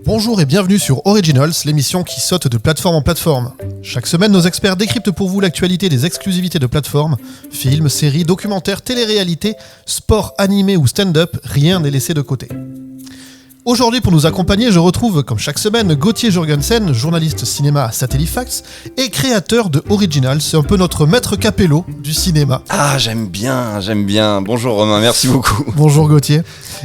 Bonjour et bienvenue sur Originals, l'émission qui saute de plateforme en plateforme. Chaque semaine, nos experts décryptent pour vous l'actualité des exclusivités de plateformes, films, séries, documentaires, télé-réalités, sport, animé ou stand-up, rien n'est laissé de côté. Aujourd'hui, pour nous accompagner, je retrouve, comme chaque semaine, Gauthier Jorgensen, journaliste cinéma à Satellifax et créateur de Originals. C'est un peu notre maître capello du cinéma. Ah, j'aime bien. Bonjour Romain, merci beaucoup. Bonjour Gauthier.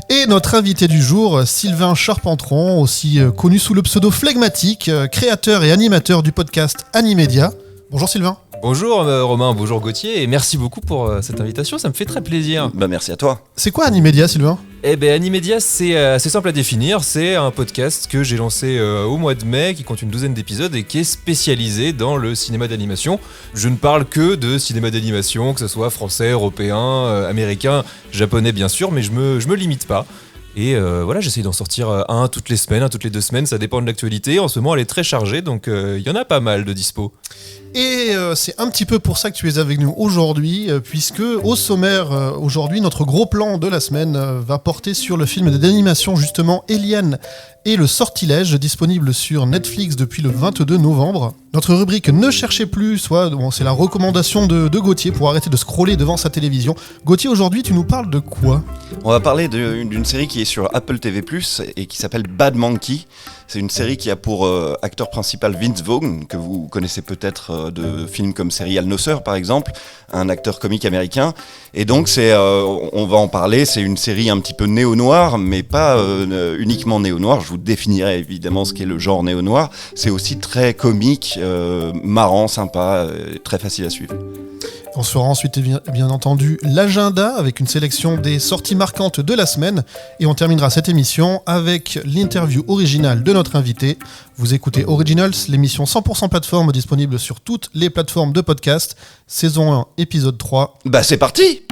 Et notre invité du jour, Sylvain Charpentron, aussi connu sous le pseudo Flegmatique, créateur et animateur du podcast Animédia. Bonjour Sylvain. Bonjour Romain, bonjour Gauthier, et merci beaucoup pour cette invitation, ça me fait très plaisir. Merci à toi. C'est quoi Animédia, Sylvain ? Animédia, c'est simple à définir, c'est un podcast que j'ai lancé au mois de mai, qui compte une douzaine d'épisodes et qui est spécialisé dans le cinéma d'animation. Je ne parle que de cinéma d'animation, que ce soit français, européen, américain, japonais bien sûr, mais je me limite pas. Et voilà, j'essaye d'en sortir un toutes les semaines, un toutes les 2 semaines, ça dépend de l'actualité. En ce moment, elle est très chargée, donc il y en a pas mal de dispo. Et c'est un petit peu pour ça que tu es avec nous aujourd'hui, puisque au sommaire, aujourd'hui, notre gros plan de la semaine va porter sur le film d'animation, justement, Eliane et le sortilège, disponible sur Netflix depuis le 22 novembre. Notre rubrique Ne cherchez plus, c'est la recommandation de Gauthier pour arrêter de scroller devant sa télévision. Gauthier, aujourd'hui, tu nous parles de quoi ? On va parler d'une série qui est sur Apple TV+, et qui s'appelle Bad Monkey. C'est une série qui a pour acteur principal Vince Vaughn, que vous connaissez peut-être de films comme Serial No Sir par exemple, un acteur comique américain. Et donc on va en parler, c'est une série un petit peu néo-noir, mais pas uniquement néo-noir. Je vous définirai évidemment ce qu'est le genre néo-noir. C'est aussi très comique, marrant, sympa, très facile à suivre. On se fera ensuite bien entendu l'agenda avec une sélection des sorties marquantes de la semaine et on terminera cette émission avec l'interview originale de notre invité. Vous écoutez Originals, l'émission 100% plateforme disponible sur toutes les plateformes de podcast, saison 1, épisode 3. C'est parti!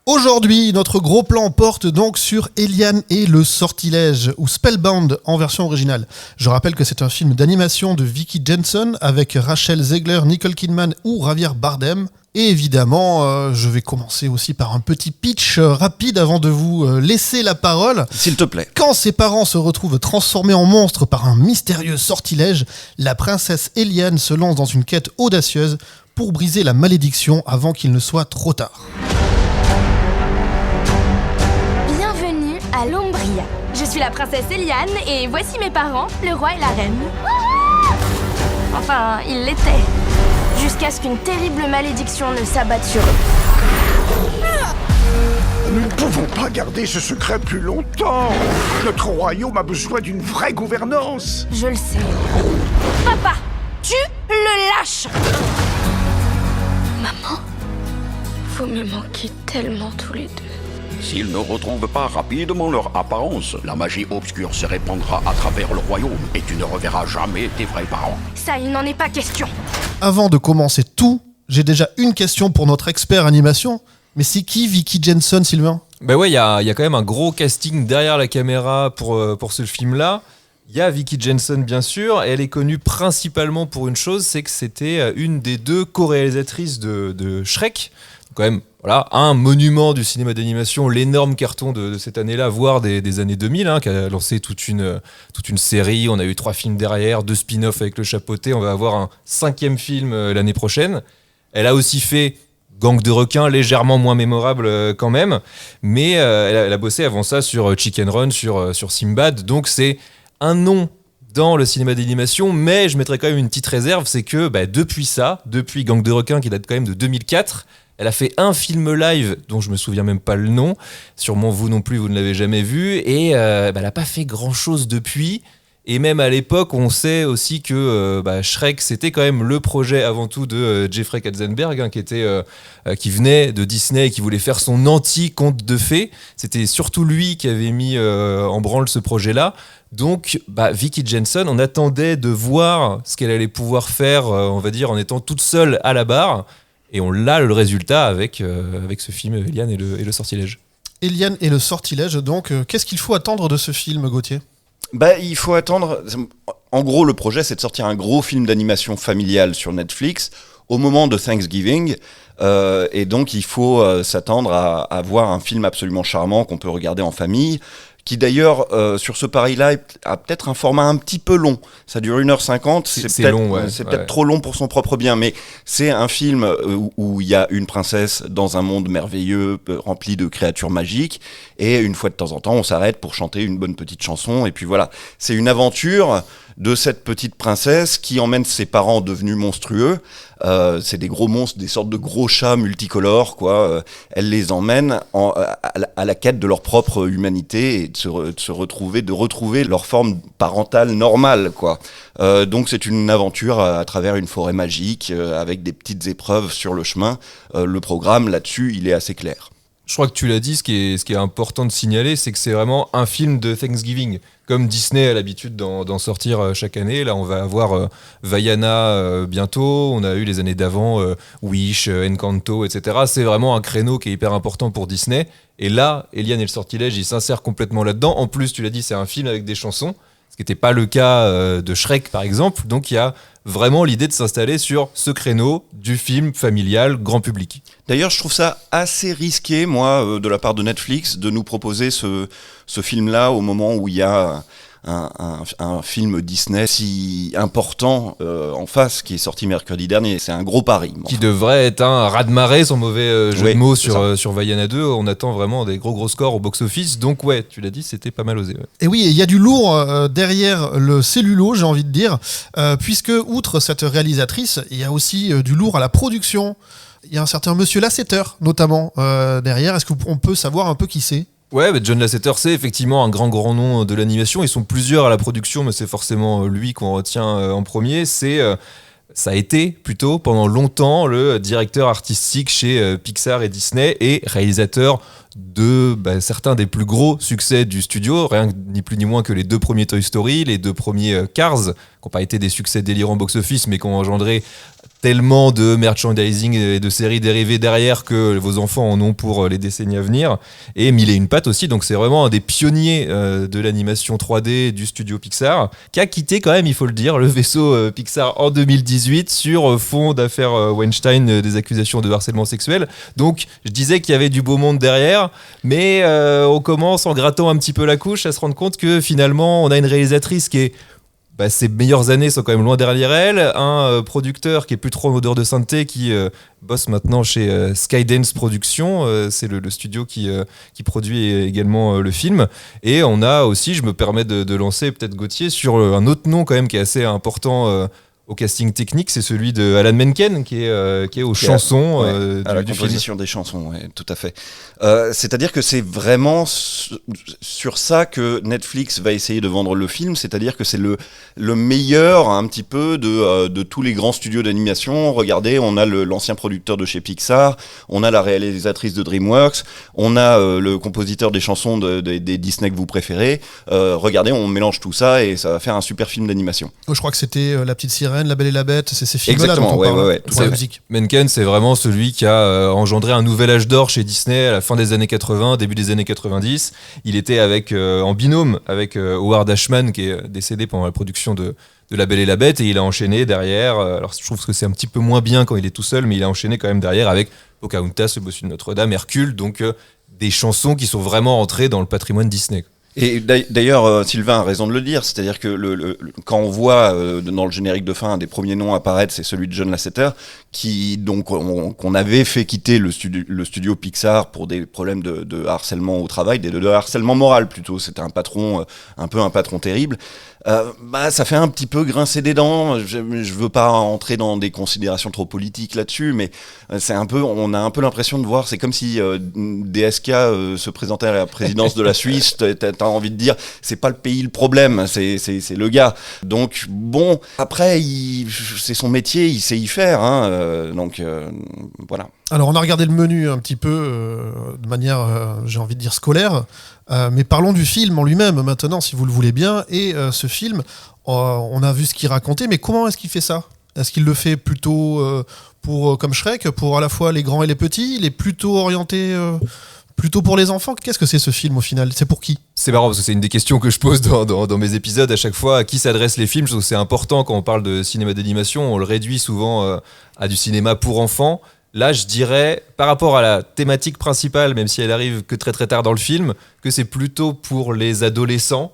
Aujourd'hui, notre gros plan porte donc sur Eliane et le sortilège, ou Spellbound en version originale. Je rappelle que c'est un film d'animation de Vicky Jenson avec Rachel Zegler, Nicole Kidman ou Javier Bardem. Et évidemment, je vais commencer aussi par un petit pitch rapide avant de vous laisser la parole. S'il te plaît. Quand ses parents se retrouvent transformés en monstres par un mystérieux sortilège, la princesse Eliane se lance dans une quête audacieuse pour briser la malédiction avant qu'il ne soit trop tard. À l'Ombria. Je suis la princesse Eliane et voici mes parents, le roi et la reine. Enfin, ils l'étaient. Jusqu'à ce qu'une terrible malédiction ne s'abatte sur eux. Nous ne pouvons pas garder ce secret plus longtemps. Notre royaume a besoin d'une vraie gouvernance. Je le sais. Papa, tu le lâches. Maman, vous me manquez tellement tous les deux. S'ils ne retrouvent pas rapidement leur apparence, la magie obscure se répandra à travers le royaume et tu ne reverras jamais tes vrais parents. Ça, il n'en est pas question. Avant de commencer tout, j'ai déjà une question pour notre expert animation. Mais c'est qui Vicky Jenson, Sylvain ? Ouais, il y a quand même un gros casting derrière la caméra pour ce film-là. Il y a Vicky Jenson, bien sûr, et elle est connue principalement pour une chose, c'est que c'était une des 2 co-réalisatrices de Shrek. Quand même, voilà, un monument du cinéma d'animation, l'énorme carton de cette année-là, voire des années 2000, qui a lancé toute une série. On a eu 3 films derrière, 2 spin-offs avec le chapeauté. On va avoir un 5e film l'année prochaine. Elle a aussi fait Gang de requins, légèrement moins mémorable quand même, mais elle a bossé avant ça sur Chicken Run, sur Sinbad. Donc c'est un nom dans le cinéma d'animation, mais je mettrais quand même une petite réserve, c'est que depuis Gang de requins qui date quand même de 2004, elle a fait un film live dont je me souviens même pas le nom, sûrement vous non plus, vous ne l'avez jamais vu, et elle n'a pas fait grand chose depuis. Et même à l'époque, on sait aussi que Shrek, c'était quand même le projet avant tout de Jeffrey Katzenberg, qui venait de Disney et qui voulait faire son anti-conte de fées. C'était surtout lui qui avait mis en branle ce projet-là. Donc, Vicky Jenson, on attendait de voir ce qu'elle allait pouvoir faire, on va dire, en étant toute seule à la barre. Et on l'a le résultat avec ce film Eliane et le sortilège. Eliane et le sortilège, donc, qu'est-ce qu'il faut attendre de ce film, Gauthier ? Il faut attendre. En gros, le projet, c'est de sortir un gros film d'animation familiale sur Netflix, au moment de Thanksgiving. Et donc il faut s'attendre à voir un film absolument charmant qu'on peut regarder en famille, qui d'ailleurs, sur ce pari-là, a peut-être un format un petit peu long. Ça dure 1h50, c'est peut-être, long, ouais. peut-être trop long pour son propre bien, mais c'est un film où il y a une princesse dans un monde merveilleux, rempli de créatures magiques, et une fois de temps en temps, on s'arrête pour chanter une bonne petite chanson, et puis voilà. C'est une aventure de cette petite princesse qui emmène ses parents devenus monstrueux. C'est des gros monstres, des sortes de gros chats multicolores, quoi. Elle les emmène à la quête de leur propre humanité et de retrouver leur forme parentale normale, quoi. Donc c'est une aventure à travers une forêt magique avec des petites épreuves sur le chemin. Le programme là-dessus, il est assez clair. Je crois que tu l'as dit, ce qui est important de signaler, c'est que c'est vraiment un film de Thanksgiving. Comme Disney a l'habitude d'en sortir chaque année, là on va avoir Vaiana bientôt, on a eu les années d'avant Wish, Encanto, etc. C'est vraiment un créneau qui est hyper important pour Disney. Et là, Eliane et le Sortilège, il s'insère complètement là-dedans. En plus, tu l'as dit, c'est un film avec des chansons, ce qui n'était pas le cas de Shrek par exemple. Donc il y a vraiment l'idée de s'installer sur ce créneau du film familial grand public. D'ailleurs, je trouve ça assez risqué, moi, de la part de Netflix, de nous proposer ce film-là au moment où il y a un film Disney si important en face, qui est sorti mercredi dernier. C'est un gros pari. Qui devrait être un raz-de-marée, sans mauvais jeu Oui, de mots sur Vaiana 2. On attend vraiment des gros scores au box-office. Donc ouais, tu l'as dit, c'était pas mal osé. Ouais. Et oui, il y a du lourd derrière le cellulo, j'ai envie de dire, puisque outre cette réalisatrice, il y a aussi du lourd à la production. Il y a un certain monsieur Lasseter, notamment, derrière. Est-ce qu'on peut savoir un peu qui c'est ? Ouais, bah John Lasseter, c'est effectivement un grand nom de l'animation. Ils sont plusieurs à la production, mais c'est forcément lui qu'on retient en premier. Ça a été plutôt pendant longtemps le directeur artistique chez Pixar et Disney et réalisateur de certains des plus gros succès du studio, rien ni plus ni moins que les 2 premiers Toy Story, les 2 premiers Cars, qui n'ont pas été des succès délirants box-office, mais qui ont engendré tellement de merchandising et de séries dérivées derrière que vos enfants en ont pour les décennies à venir. Et Mille et une pattes aussi, donc c'est vraiment un des pionniers de l'animation 3D du studio Pixar, qui a quitté quand même, il faut le dire, le vaisseau Pixar en 2018 sur fond d'affaires Weinstein, des accusations de harcèlement sexuel. Donc je disais qu'il y avait du beau monde derrière, mais on commence en grattant un petit peu la couche à se rendre compte que finalement on a une réalisatrice qui est ses meilleures années sont quand même loin derrière elle, un producteur qui est plus trop en odeur de sainteté, qui bosse maintenant chez Skydance Productions, c'est le studio qui produit également le film, et on a aussi, je me permets de lancer peut-être Gauthier sur un autre nom quand même qui est assez important au casting technique, c'est celui de Alan Menken qui est aux chansons à la du composition des chansons, ouais, tout à fait. C'est-à-dire que c'est vraiment sur ça que Netflix va essayer de vendre le film, c'est-à-dire que c'est le meilleur un petit peu de tous les grands studios d'animation. Regardez, on a l'ancien producteur de chez Pixar, on a la réalisatrice de DreamWorks, on a le compositeur des chansons des Disney que vous préférez. Regardez, on mélange tout ça et ça va faire un super film d'animation. Je crois que c'était La Petite Sirène, La Belle et la Bête, c'est ces films-là dont on ouais, parle, ouais, pour la musique. Menken, c'est vraiment celui qui a engendré un nouvel âge d'or chez Disney à la fin des années 80, début des années 90. Il était en binôme avec Howard Ashman, qui est décédé pendant la production de La Belle et la Bête, et il a enchaîné derrière. Alors je trouve que c'est un petit peu moins bien quand il est tout seul, mais il a enchaîné quand même derrière avec Pocahontas, Le Bossu de Notre-Dame, Hercule, donc des chansons qui sont vraiment entrées dans le patrimoine Disney. Et d'ailleurs, Sylvain a raison de le dire, c'est-à-dire que quand on voit dans le générique de fin un des premiers noms apparaître, c'est celui de John Lasseter, qu'on avait fait quitter le studio Pixar pour des problèmes de harcèlement au travail, de harcèlement moral plutôt. C'était un patron, un patron terrible. Ça fait un petit peu grincer des dents. Je veux pas entrer dans des considérations trop politiques là-dessus, mais on a un peu l'impression de voir, c'est comme si DSK se présentait à la présidence de la Suisse. T'as envie de dire, c'est pas le pays le problème, c'est le gars. Donc bon, après, c'est son métier, il sait y faire, hein, donc voilà. Alors on a regardé le menu un petit peu de manière, j'ai envie de dire, scolaire, mais parlons du film en lui-même maintenant, si vous le voulez bien. Et ce film, on a vu ce qu'il racontait, mais comment est-ce qu'il fait ça ? Est-ce qu'il le fait plutôt comme Shrek, pour à la fois les grands et les petits ? Il est plutôt orienté plutôt pour les enfants ? Qu'est-ce que c'est ce film au final ? C'est pour qui ? C'est marrant parce que c'est une des questions que je pose dans mes épisodes à chaque fois. À qui s'adressent les films? Je trouve que c'est important quand on parle de cinéma d'animation. On le réduit souvent à du cinéma pour enfants. Là, je dirais, par rapport à la thématique principale, même si elle arrive que très très tard dans le film, que c'est plutôt pour les adolescents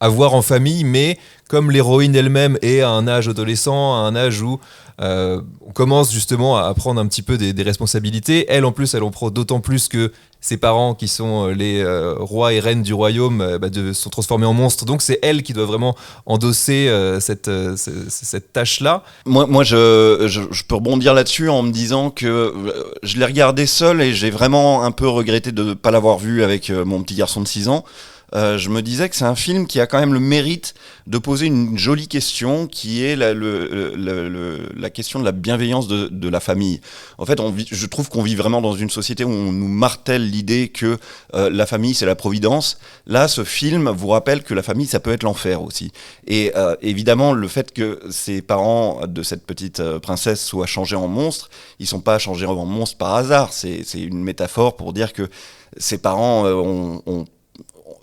à voir en famille, mais comme l'héroïne elle-même est à un âge adolescent, à un âge où on commence justement à prendre un petit peu des responsabilités. Elle, en plus, elle en prend d'autant plus que ses parents, qui sont les rois et reines du royaume, sont transformés en monstres. Donc c'est elle qui doit vraiment endosser cette tâche-là. Moi je peux rebondir là-dessus en me disant que je l'ai regardé seul et j'ai vraiment un peu regretté de ne pas l'avoir vu avec mon petit garçon de 6 ans. Je me disais que c'est un film qui a quand même le mérite de poser une jolie question qui est la question de la bienveillance de la famille. En fait, je trouve qu'on vit vraiment dans une société où on nous martèle l'idée que la famille c'est la providence. Là, ce film vous rappelle que la famille ça peut être l'enfer aussi. Et évidemment, le fait que ces parents de cette petite princesse soient changés en monstres, ils sont pas changés en monstres par hasard. C'est une métaphore pour dire que ses parents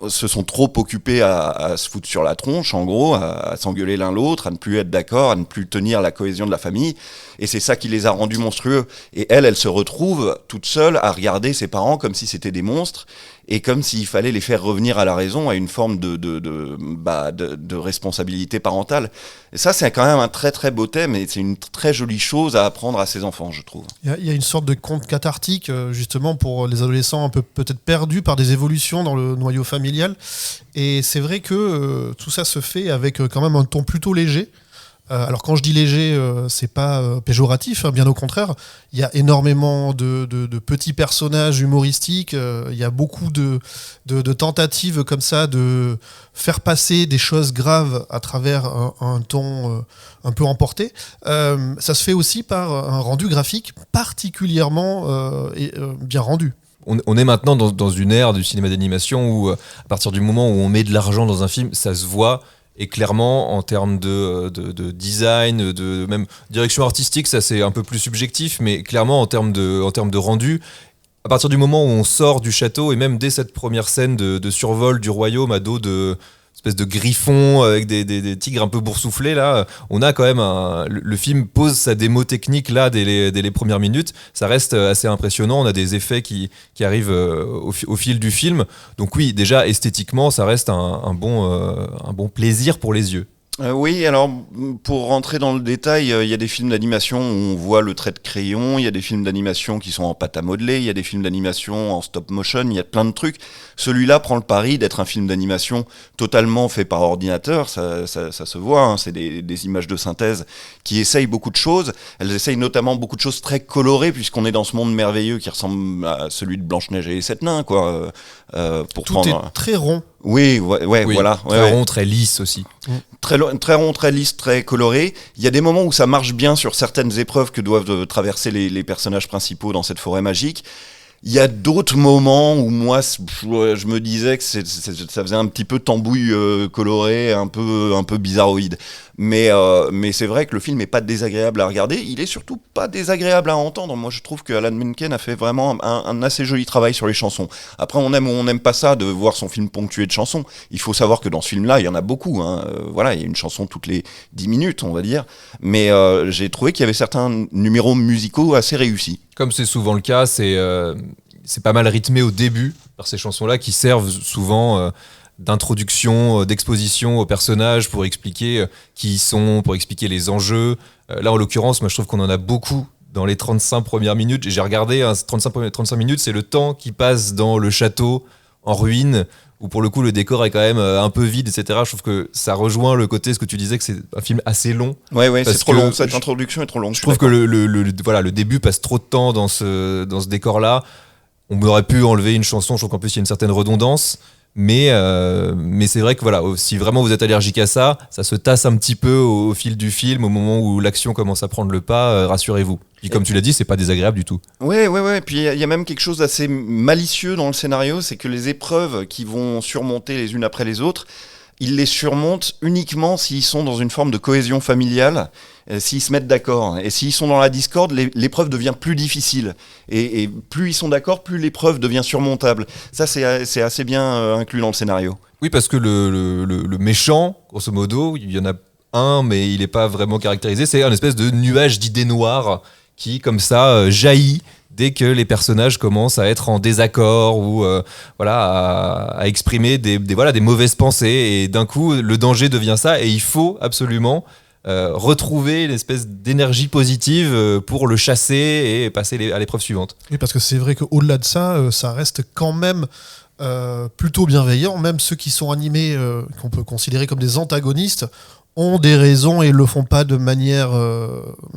se sont trop occupés à se foutre sur la tronche, en gros, à s'engueuler l'un l'autre, à ne plus être d'accord, à ne plus tenir la cohésion de la famille. Et c'est ça qui les a rendus monstrueux. Et elle se retrouve toute seule à regarder ses parents comme si c'était des monstres et comme s'il fallait les faire revenir à la raison, à une forme de responsabilité parentale. Et ça, c'est quand même un très très beau thème et c'est une très jolie chose à apprendre à ses enfants, je trouve. Il y a une sorte de conte cathartique, justement, pour les adolescents un peu peut-être perdus par des évolutions dans le noyau familial. Et c'est vrai que tout ça se fait avec quand même un ton plutôt léger. Alors quand je dis léger, c'est pas péjoratif, hein, bien au contraire. Il y a énormément de petits personnages humoristiques. Il y a beaucoup de tentatives comme ça de faire passer des choses graves à travers un ton un peu emporté. Ça se fait aussi par un rendu graphique particulièrement bien rendu. On est maintenant dans une ère du cinéma d'animation où, à partir du moment où on met de l'argent dans un film, ça se voit. Et clairement, en termes de design, de même direction artistique, ça c'est un peu plus subjectif, mais clairement en termes de rendu, à partir du moment où on sort du château, et même dès cette première scène de survol du royaume à dos de espèce de griffon avec des tigres un peu boursouflés, là, on a quand même le film pose sa démo technique là dès les premières minutes. Ça reste assez impressionnant. On a des effets qui arrivent au fil du film. Donc oui, déjà esthétiquement, ça reste un bon plaisir pour les yeux. Oui, alors pour rentrer dans le détail, il y a des films d'animation où on voit le trait de crayon, il y a des films d'animation qui sont en pâte à modeler, il y a des films d'animation en stop motion, il y a plein de trucs. Celui-là prend le pari d'être un film d'animation totalement fait par ordinateur, ça se voit, hein, c'est des images de synthèse qui essayent beaucoup de choses. Elles essayent notamment beaucoup de choses très colorées puisqu'on est dans ce monde merveilleux qui ressemble à celui de Blanche-Neige et les 7 nains, quoi. Tout est très rond. Oui, voilà. Très rond, très lisse aussi. Très rond, très lisse, très coloré. Il y a des moments où ça marche bien sur certaines épreuves que doivent traverser les personnages principaux dans cette forêt magique. Il y a d'autres moments où moi, je me disais que ça faisait un petit peu tambouille coloré, un peu bizarroïde. Mais c'est vrai que le film n'est pas désagréable à regarder. Il est surtout pas désagréable à entendre. Moi, je trouve que Alan Menken a fait vraiment un assez joli travail sur les chansons. Après, on aime ou on n'aime pas ça de voir son film ponctué de chansons. Il faut savoir que dans ce film-là, il y en a beaucoup. Hein. Voilà, il y a une chanson toutes les 10 minutes, on va dire. Mais j'ai trouvé qu'il y avait certains numéros musicaux assez réussis. Comme c'est souvent le cas, c'est pas mal rythmé au début par ces chansons-là qui servent souvent d'introduction, d'exposition aux personnages pour expliquer qui ils sont, pour expliquer les enjeux. Là, en l'occurrence, moi, je trouve qu'on en a beaucoup dans les 35 premières minutes. J'ai regardé, 35 minutes, c'est le temps qui passe dans le château en ruine, où pour le coup, le décor est quand même un peu vide, etc. Je trouve que ça rejoint le côté, ce que tu disais, que c'est un film assez long. Ouais, c'est trop long. Cette introduction est trop longue. Je trouve que le début passe trop de temps dans ce décor-là. On aurait pu enlever une chanson, je trouve qu'en plus il y a une certaine redondance, mais c'est vrai que voilà, si vraiment vous êtes allergique à ça, ça se tasse un petit peu au fil du film, au moment où l'action commence à prendre le pas, rassurez-vous. Puis comme tu l'as dit, c'est pas désagréable du tout. Ouais. Puis il y a même quelque chose d'assez malicieux dans le scénario, c'est que les épreuves qui vont surmonter les unes après les autres, ils les surmontent uniquement s'ils sont dans une forme de cohésion familiale, s'ils se mettent d'accord. Et s'ils sont dans la discorde, l'épreuve devient plus difficile. Et plus ils sont d'accord, plus l'épreuve devient surmontable. Ça, c'est assez bien inclus dans le scénario. Oui, parce que le méchant, grosso modo, il y en a un, mais il n'est pas vraiment caractérisé. C'est un espèce de nuage d'idées noires qui, comme ça, jaillit dès que les personnages commencent à être en désaccord ou à exprimer des mauvaises pensées. Et d'un coup, le danger devient ça. Et il faut absolument retrouver une espèce d'énergie positive pour le chasser et passer à l'épreuve suivante. Oui, parce que c'est vrai qu'au-delà de ça, ça reste quand même plutôt bienveillant. Même ceux qui sont animés, qu'on peut considérer comme des antagonistes, ont des raisons et le font pas de manière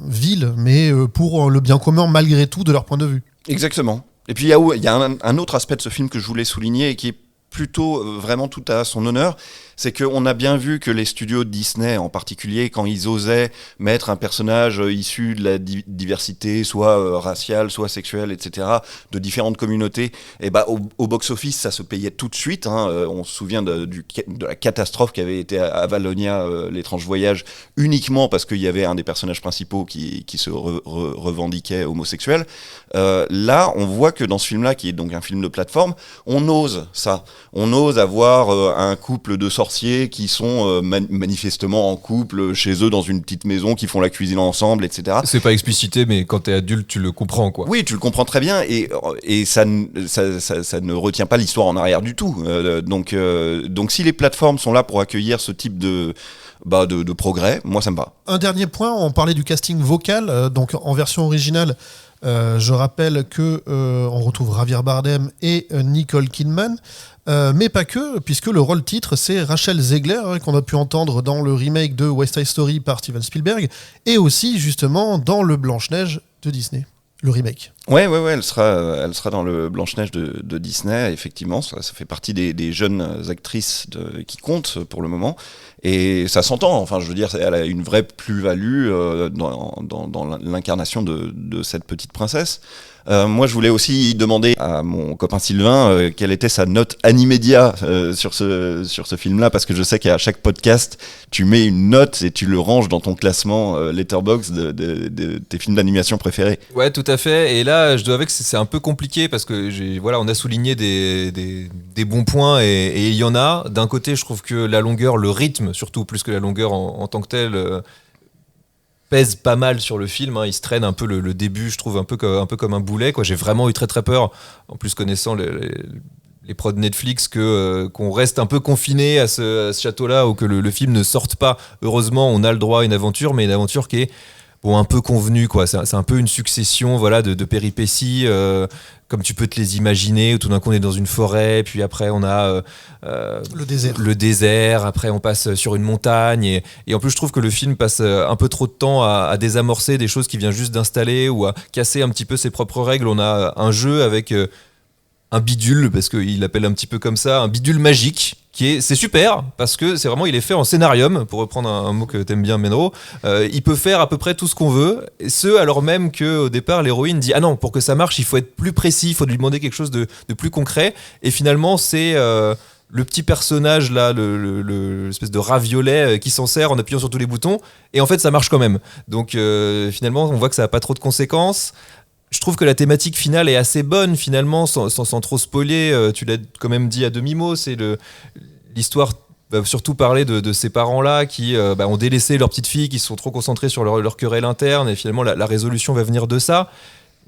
vile, mais pour le bien commun malgré tout de leur point de vue. Exactement. Et puis il y a un autre aspect de ce film que je voulais souligner et qui est plutôt vraiment tout à son honneur, c'est qu'on a bien vu que les studios Disney en particulier, quand ils osaient mettre un personnage issu de la diversité, soit raciale, soit sexuelle, etc., de différentes communautés, et au box-office, ça se payait tout de suite. On se souvient de la catastrophe qu'avait été Avalonia, l'étrange voyage, uniquement parce qu'il y avait un des personnages principaux qui se revendiquait homosexuel. Là, on voit que dans ce film-là, qui est donc un film de plateforme, on ose ça. On ose avoir un couple de sorciers qui sont manifestement en couple chez eux dans une petite maison, qui font la cuisine ensemble, etc. C'est pas explicité, mais quand t'es adulte, tu le comprends, quoi. Oui, tu le comprends très bien, et ça ne retient pas l'histoire en arrière du tout. Donc si les plateformes sont là pour accueillir ce type de progrès, moi ça me va. Un dernier point, on parlait du casting vocal, donc en version originale. Je rappelle que on retrouve Javier Bardem et Nicole Kidman, mais pas que, puisque le rôle titre c'est Rachel Zegler, qu'on a pu entendre dans le remake de West Side Story par Steven Spielberg, et aussi justement dans le Blanche-Neige de Disney, le remake. Ouais, elle sera dans le Blanche-Neige de Disney, effectivement, ça fait partie des jeunes actrices qui comptent pour le moment, et ça s'entend, enfin je veux dire, elle a une vraie plus-value dans l'incarnation de cette petite princesse. Moi je voulais aussi demander à mon copain Sylvain quelle était sa note Animedia sur ce film-là, parce que je sais qu'à chaque podcast tu mets une note et tu le ranges dans ton classement Letterboxd de tes films d'animation préférés. Ouais, tout à fait, et là je dois avouer que c'est un peu compliqué parce que on a souligné des bons points et il y en a. D'un côté je trouve que la longueur, le rythme surtout plus que la longueur en tant que telle, pèse pas mal sur le film, il se traîne un peu le début, je trouve un peu comme un boulet, quoi. J'ai vraiment eu très très peur, en plus connaissant les prods Netflix, qu'on reste un peu confiné à ce château-là, ou que le film ne sorte pas. Heureusement, on a le droit à une aventure, mais une aventure qui est un peu convenue, quoi. C'est un peu une succession de péripéties, comme tu peux te les imaginer, où tout d'un coup on est dans une forêt, puis après on a le désert, après on passe sur une montagne, et en plus je trouve que le film passe un peu trop de temps à désamorcer des choses qu'il vient juste d'installer, ou à casser un petit peu ses propres règles. On a un jeu avec un bidule, parce qu'il l'appelle un petit peu comme ça, un bidule magique, c'est super, parce que c'est vraiment, il est fait en scénarium, pour reprendre un mot que t'aimes bien, Menro. Il peut faire à peu près tout ce qu'on veut, et alors même qu'au départ l'héroïne dit « Ah non, pour que ça marche, il faut être plus précis, il faut lui demander quelque chose de plus concret », et finalement c'est le petit personnage là, l'espèce de rat violet qui s'en sert en appuyant sur tous les boutons, et en fait ça marche quand même. Donc finalement on voit que ça n'a pas trop de conséquences. Je trouve que la thématique finale est assez bonne, finalement, sans trop spoiler. Tu l'as quand même dit à demi-mot, c'est l'histoire va surtout parler de ces parents-là qui ont délaissé leur petite fille, qui se sont trop concentrés sur leur querelle interne, et finalement la résolution va venir de ça.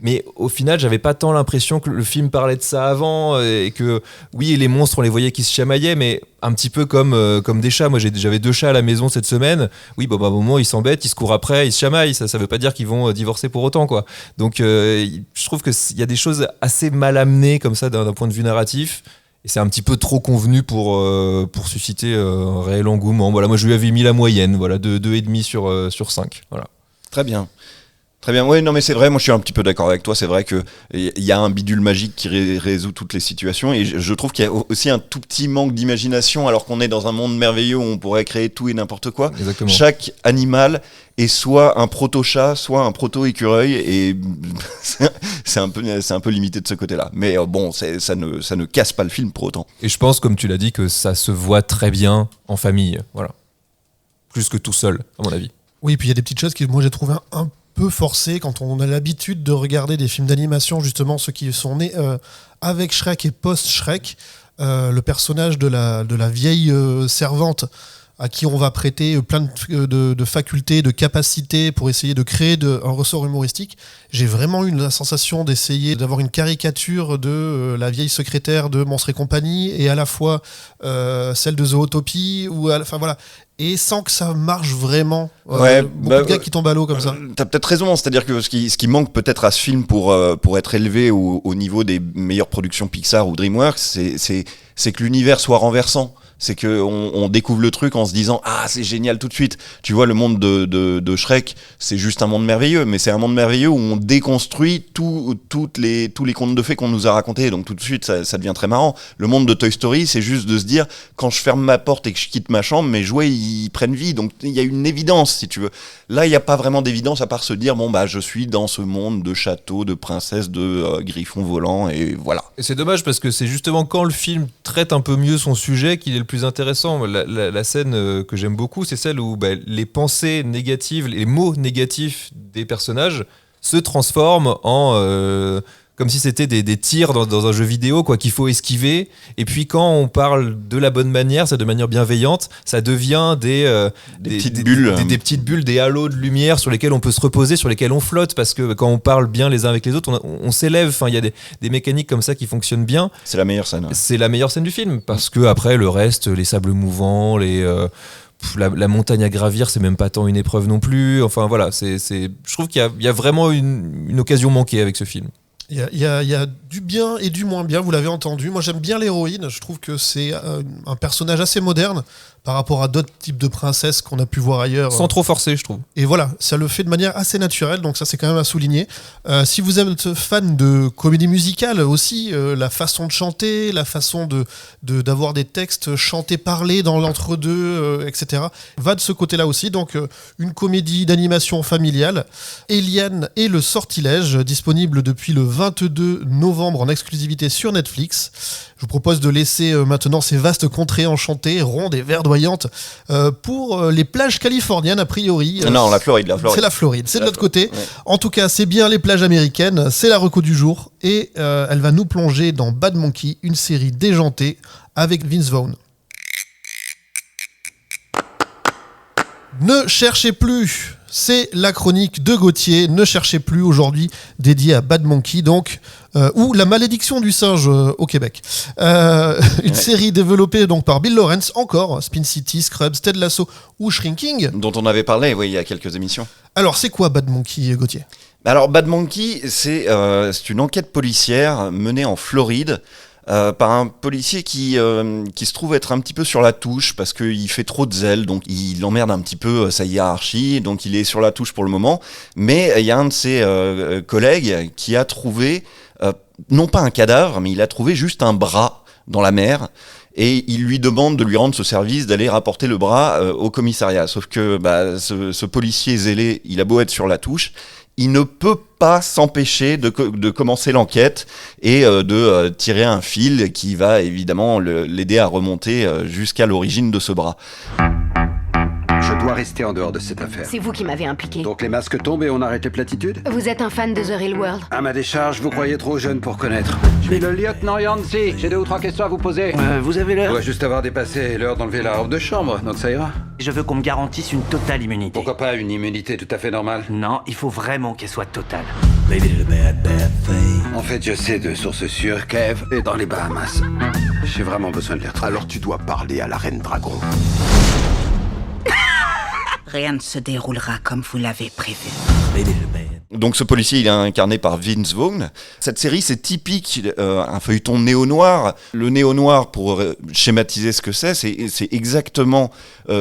Mais au final, j'avais pas tant l'impression que le film parlait de ça avant, et que oui, les monstres, on les voyait qui se chamaillaient, mais un petit peu comme des chats. Moi, j'avais 2 chats à la maison cette semaine. Oui, à un moment, ils s'embêtent, ils se courent après, ils se chamaillent. Ça veut pas dire qu'ils vont divorcer pour autant, quoi. Donc, je trouve qu'il y a des choses assez mal amenées comme ça d'un point de vue narratif. Et c'est un petit peu trop convenu pour susciter un réel engouement. Voilà, moi, je lui avais mis la moyenne, 2,5 sur 5. Voilà. Très bien. Très bien, ouais, non mais c'est vrai, moi je suis un petit peu d'accord avec toi, c'est vrai qu'il y a un bidule magique qui résout toutes les situations et je trouve qu'il y a aussi un tout petit manque d'imagination alors qu'on est dans un monde merveilleux où on pourrait créer tout et n'importe quoi. Exactement. Chaque animal est soit un proto-chat, soit un proto-écureuil et c'est un peu limité de ce côté-là. Mais bon, ça ne casse pas le film pour autant. Et je pense, comme tu l'as dit, que ça se voit très bien en famille, voilà. Plus que tout seul, à mon avis. Oui, puis il y a des petites choses que moi j'ai trouvé un peu forcées quand on a l'habitude de regarder des films d'animation, justement ceux qui sont nés avec Shrek et post-Shrek. Le personnage de la vieille servante à qui on va prêter plein de facultés, de capacités pour essayer de créer un ressort humoristique. J'ai vraiment eu la sensation d'essayer d'avoir une caricature de la vieille secrétaire de Monstres et compagnie et à la fois celle de Zootopie, enfin voilà. Et sans que ça marche vraiment. Beaucoup de gars qui tombent à l'eau comme ça. T'as peut-être raison, c'est-à-dire que ce qui manque peut-être à ce film pour être élevé au niveau des meilleures productions Pixar ou DreamWorks, c'est que l'univers soit renversant. C'est qu'on découvre le truc en se disant « Ah, c'est génial tout de suite !» Tu vois, le monde de Shrek, c'est juste un monde merveilleux, mais c'est un monde merveilleux où on déconstruit tous les contes de fées qu'on nous a racontés, donc tout de suite, ça devient très marrant. Le monde de Toy Story, c'est juste de se dire « Quand je ferme ma porte et que je quitte ma chambre, mes jouets, ils prennent vie. » Donc, il y a une évidence, si tu veux. Là, il n'y a pas vraiment d'évidence à part se dire « Bon, bah, je suis dans ce monde de châteaux, de princesses, de griffons volants, et voilà. » Et c'est dommage parce que c'est justement quand le film traite un peu mieux son sujet qu'il est le plus intéressant. La scène que j'aime beaucoup, c'est celle où les pensées négatives, les mots négatifs des personnages se transforment en comme si c'était des tirs dans un jeu vidéo qu'il faut esquiver. Et puis quand on parle de la bonne manière, c'est de manière bienveillante, ça devient des petites bulles. Des petites bulles, des halos de lumière sur lesquels on peut se reposer, sur lesquels on flotte, parce que quand on parle bien les uns avec les autres, on s'élève. Enfin, il y a des mécaniques comme ça qui fonctionnent bien. C'est la meilleure scène. Ouais. C'est la meilleure scène du film, parce que après le reste, les sables mouvants, la montagne à gravir, c'est même pas tant une épreuve non plus. Enfin voilà, je trouve qu'il y a vraiment une occasion manquée avec ce film. Il y a du bien et du moins bien, vous l'avez entendu. Moi, j'aime bien l'héroïne. Je trouve que c'est un personnage assez moderne par rapport à d'autres types de princesses qu'on a pu voir ailleurs. Sans trop forcer, je trouve. Et voilà, ça le fait de manière assez naturelle, donc ça, c'est quand même à souligner. Si vous êtes fan de comédie musicale aussi, la façon de chanter, la façon d'avoir des textes chantés, parlés dans l'entre-deux, etc., va de ce côté-là aussi. Donc, une comédie d'animation familiale, Eliane et le sortilège, disponible depuis le 22 novembre en exclusivité sur Netflix. Je vous propose de laisser maintenant ces vastes contrées enchantées, rondes et verdoyantes pour les plages californiennes, a priori. Non, la Floride. C'est la Floride, c'est de l'autre côté. Ouais. En tout cas, c'est bien les plages américaines, c'est la reco du jour, et elle va nous plonger dans Bad Monkey, une série déjantée avec Vince Vaughn. Ne cherchez plus, c'est la chronique de Gauthier. Ne cherchez plus aujourd'hui, dédiée à Bad Monkey, donc, ou La malédiction du singe au Québec. Une série développée donc par Bill Lawrence, encore, Spin City, Scrubs, Ted Lasso ou Shrinking. Dont on avait parlé, il y a quelques émissions. Alors, c'est quoi Bad Monkey, Gauthier ? Alors, Bad Monkey, c'est une enquête policière menée en Floride. Par un policier qui se trouve être un petit peu sur la touche parce qu'il fait trop de zèle, donc il emmerde un petit peu sa hiérarchie, donc il est sur la touche pour le moment. Mais il y a un de ses collègues qui a trouvé, non pas un cadavre, mais il a trouvé juste un bras dans la mer. Et il lui demande de lui rendre ce service, d'aller rapporter le bras au commissariat. Sauf que ce policier zélé, il a beau être sur la touche, il ne peut pas s'empêcher de commencer l'enquête et de tirer un fil qui va évidemment l'aider à remonter jusqu'à l'origine de ce bras. Je dois rester en dehors de cette affaire. C'est vous qui m'avez impliqué. Donc les masques tombent et on arrête les platitudes ? Vous êtes un fan de The Real World. À ma décharge, vous croyez trop jeune pour connaître. Je suis le lieutenant Yancy. J'ai 2 ou 3 questions à vous poser. Vous avez Je l'heure ? dois juste avoir dépassé l'heure d'enlever la robe de chambre, donc ça ira. Je veux qu'on me garantisse une totale immunité. Pourquoi pas une immunité tout à fait normale ? Non, il faut vraiment qu'elle soit totale. En fait, je sais de sources sûres qu'Eve est dans les Bahamas. J'ai vraiment besoin de les retrouver. Alors tu dois parler à la reine dragon. Rien ne se déroulera comme vous l'avez prévu. Donc ce policier, il est incarné par Vince Vaughn. Cette série, c'est typique, un feuilleton néo-noir. Le néo-noir, pour schématiser ce que c'est exactement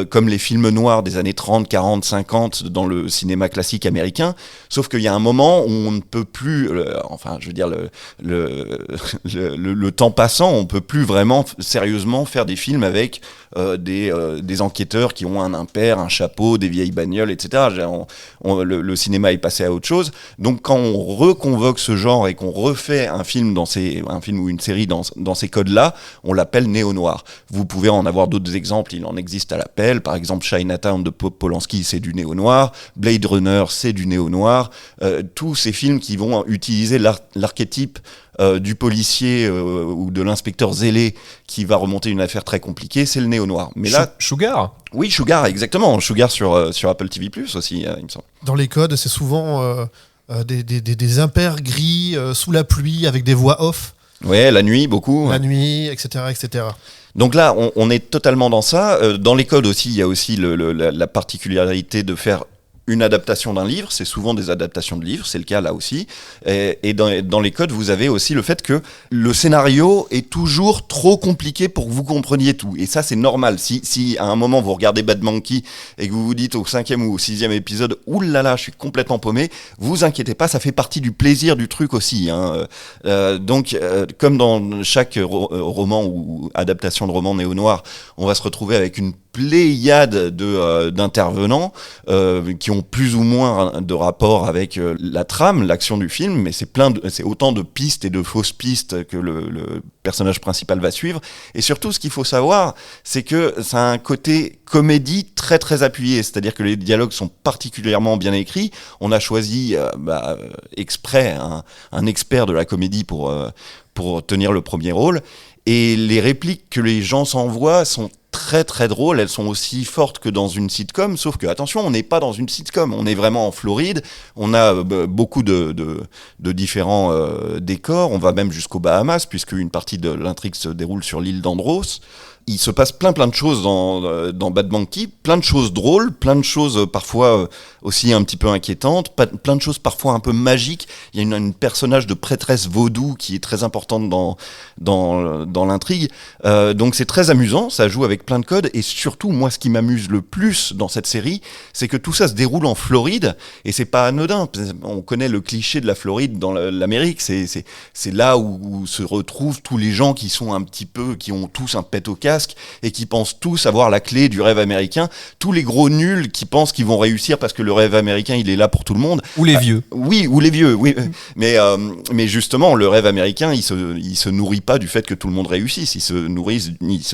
comme les films noirs des années 30, 40, 50 dans le cinéma classique américain. Sauf qu'il y a un moment où on ne peut plus, le temps passant, on ne peut plus vraiment sérieusement faire des films avec des enquêteurs qui ont un impair, un chapeau, des vieilles bagnoles, etc. Le cinéma est passé à autre chose. Donc quand on reconvoque ce genre et qu'on refait un film ou une série dans ces codes-là, on l'appelle néo-noir. Vous pouvez en avoir d'autres exemples, il en existe à l'appel. Par exemple, Chinatown de Polanski, c'est du néo-noir. Blade Runner, c'est du néo-noir. Tous ces films qui vont utiliser l'archétype du policier ou de l'inspecteur zélé qui va remonter une affaire très compliquée, c'est le néo-noir. Mais là, Sugar. Oui, Sugar, exactement. Sugar sur Apple TV+, aussi, il me semble. Dans les codes, c'est souvent des impairs gris sous la pluie avec des voix off. Ouais, la nuit, beaucoup. La nuit, etc., etc. Donc là, on est totalement dans ça. Dans les codes aussi, il y a aussi la particularité de faire une adaptation d'un livre, c'est souvent des adaptations de livres, c'est le cas là aussi. Et dans les codes, vous avez aussi le fait que le scénario est toujours trop compliqué pour que vous compreniez tout. Et ça, c'est normal. Si à un moment, vous regardez Bad Monkey et que vous vous dites au 5e ou au 6e épisode, « Oulala, je suis complètement paumé », vous inquiétez pas, ça fait partie du plaisir du truc aussi. Donc, comme dans chaque roman ou adaptation de roman néo-noir, on va se retrouver avec une pléiade d'intervenants qui ont plus ou moins de rapport avec la trame, l'action du film, mais c'est autant de pistes et de fausses pistes que le personnage principal va suivre. Et surtout, ce qu'il faut savoir, c'est que ça a un côté comédie très très appuyé, c'est-à-dire que les dialogues sont particulièrement bien écrits. On a choisi exprès un expert de la comédie pour tenir le premier rôle. Et les répliques que les gens s'envoient sont très très drôles, elles sont aussi fortes que dans une sitcom, sauf que, attention, on n'est pas dans une sitcom, on est vraiment en Floride, on a beaucoup de différents décors, on va même jusqu'aux Bahamas, puisque une partie de l'intrigue se déroule sur l'île d'Andros. Il se passe plein de choses dans Bad Monkey, plein de choses drôles, plein de choses parfois aussi un petit peu inquiétantes, plein de choses parfois un peu magiques. Il y a une personnage de prêtresse vaudou qui est très importante dans l'intrigue. Donc c'est très amusant, ça joue avec plein de codes. Et surtout, moi, ce qui m'amuse le plus dans cette série, c'est que tout ça se déroule en Floride. Et c'est pas anodin. On connaît le cliché de la Floride dans l'Amérique. C'est là où se retrouvent tous les gens qui sont qui ont tous un pet au casque et qui pensent tous avoir la clé du rêve américain, tous les gros nuls qui pensent qu'ils vont réussir parce que le rêve américain il est là pour tout le monde. Ou les vieux. Oui, ou les vieux, oui. Mais justement, le rêve américain il se nourrit pas du fait que tout le monde réussisse, il se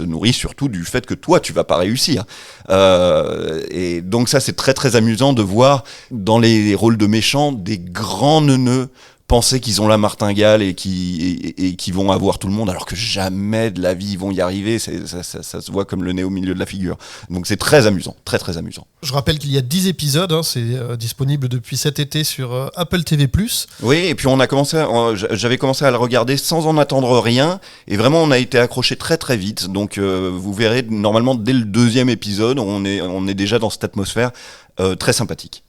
nourrit surtout du fait que toi tu vas pas réussir. Et donc ça c'est très très amusant de voir dans les rôles de méchants des grands neuneux penser qu'ils ont la martingale et qui vont avoir tout le monde, alors que jamais de la vie ils vont y arriver. Ça se voit comme le nez au milieu de la figure. Donc c'est très amusant, très très amusant. Je rappelle qu'il y a 10 épisodes, c'est disponible depuis cet été sur Apple TV+. Oui, et puis j'avais commencé à le regarder sans en attendre rien, et vraiment on a été accroché très très vite. Donc vous verrez, normalement dès le 2e épisode, on est déjà dans cette atmosphère très sympathique.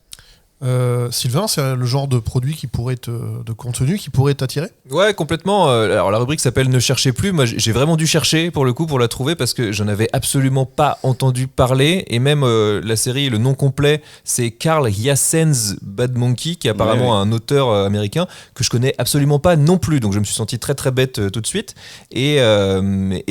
Sylvain, c'est le genre de produit de contenu qui pourrait t'attirer ? Ouais, complètement. Alors la rubrique s'appelle Ne cherchez plus. Moi, j'ai vraiment dû chercher pour le coup pour la trouver parce que j'en avais absolument pas entendu parler. Et même la série, le nom complet, c'est Carl Hiaasen's Bad Monkey, qui est apparemment un auteur américain que je connais absolument pas non plus. Donc je me suis senti très très bête tout de suite. Et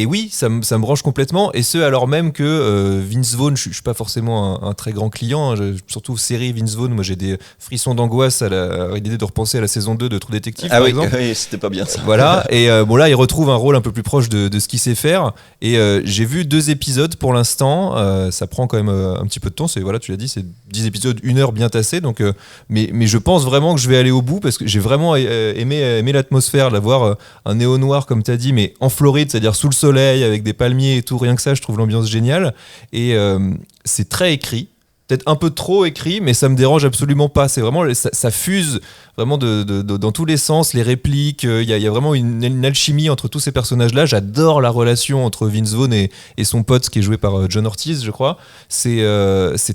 oui, ça me branche complètement. Et ce, alors même que Vince Vaughn, je suis pas forcément un très grand client. Surtout série Vince Vaughn, moi j'ai des frissons d'angoisse à l'idée de repenser à la saison 2 de True Detective, par exemple. Oui, c'était pas bien ça. Voilà, et là, il retrouve un rôle un peu plus proche de ce qu'il sait faire. Et j'ai vu 2 épisodes pour l'instant. Ça prend quand même un petit peu de temps. Voilà, tu l'as dit, c'est 10 épisodes, 1 heure bien tassée. Donc, mais je pense vraiment que je vais aller au bout parce que j'ai vraiment aimé l'atmosphère, d'avoir un néo-noir, comme tu as dit, mais en Floride, c'est-à-dire sous le soleil, avec des palmiers et tout. Rien que ça, je trouve l'ambiance géniale. Et c'est très écrit. Peut-être un peu trop écrit, mais ça me dérange absolument pas. C'est vraiment, ça fuse vraiment dans tous les sens, les répliques. Il y a vraiment une alchimie entre tous ces personnages-là. J'adore la relation entre Vince Vaughn et son pote qui est joué par John Ortiz, je crois. C'est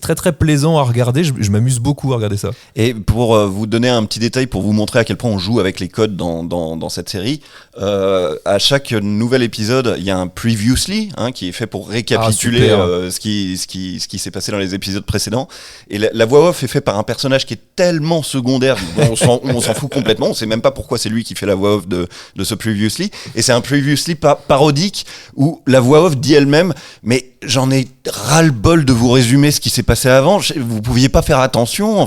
très très plaisant à regarder. Je m'amuse beaucoup à regarder ça. Et pour vous donner un petit détail, pour vous montrer à quel point on joue avec les codes dans cette série, à chaque nouvel épisode, il y a un previously qui est fait pour récapituler ce qui s'est passé dans les épisodes précédents. Et la voix off est faite par un personnage qui est tellement secondaire, on s'en fout complètement. On sait même pas pourquoi c'est lui qui fait la voix off de ce previously. Et c'est un previously parodique où la voix off dit elle-même, mais j'en ai ras-le-bol de vous résumer ce qui s'est passé avant. Vous pouviez pas faire attention.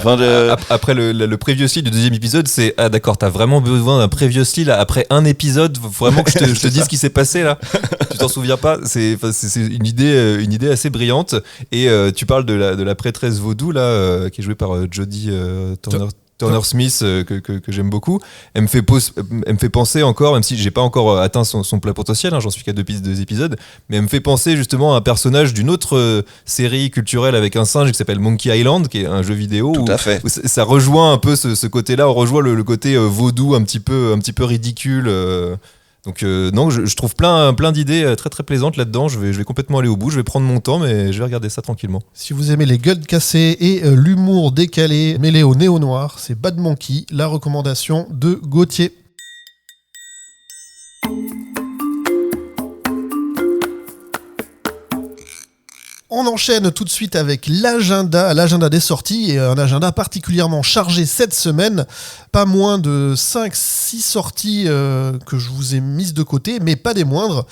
Après le previously du deuxième épisode, c'est d'accord, t'as vraiment besoin d'un previously là après un épisode, vraiment que je te dise ce qui s'est passé là. Tu t'en souviens pas? C'est une idée assez brillante. Et tu parles de la prêtresse vaudou là, qui est jouée par Jodie Turner Smith, que j'aime beaucoup. Elle me fait penser encore, même si j'ai pas encore atteint son plein potentiel, j'en suis qu'à 2 épisodes, mais elle me fait penser justement à un personnage d'une autre série culturelle avec un singe qui s'appelle Monkey Island, qui est un jeu vidéo. Tout à fait. Où ça rejoint un peu ce côté-là, on rejoint le côté vaudou un petit peu ridicule. Donc non, je trouve plein d'idées très très plaisantes là-dedans. Je vais complètement aller au bout, je vais prendre mon temps, mais je vais regarder ça tranquillement. Si vous aimez les gueules cassées et l'humour décalé mêlé au néo-noir, c'est Bad Monkey, la recommandation de Gauthier. On enchaîne tout de suite avec l'agenda des sorties, et un agenda particulièrement chargé cette semaine. Pas moins de 5-6 sorties que je vous ai mises de côté, mais pas des moindres.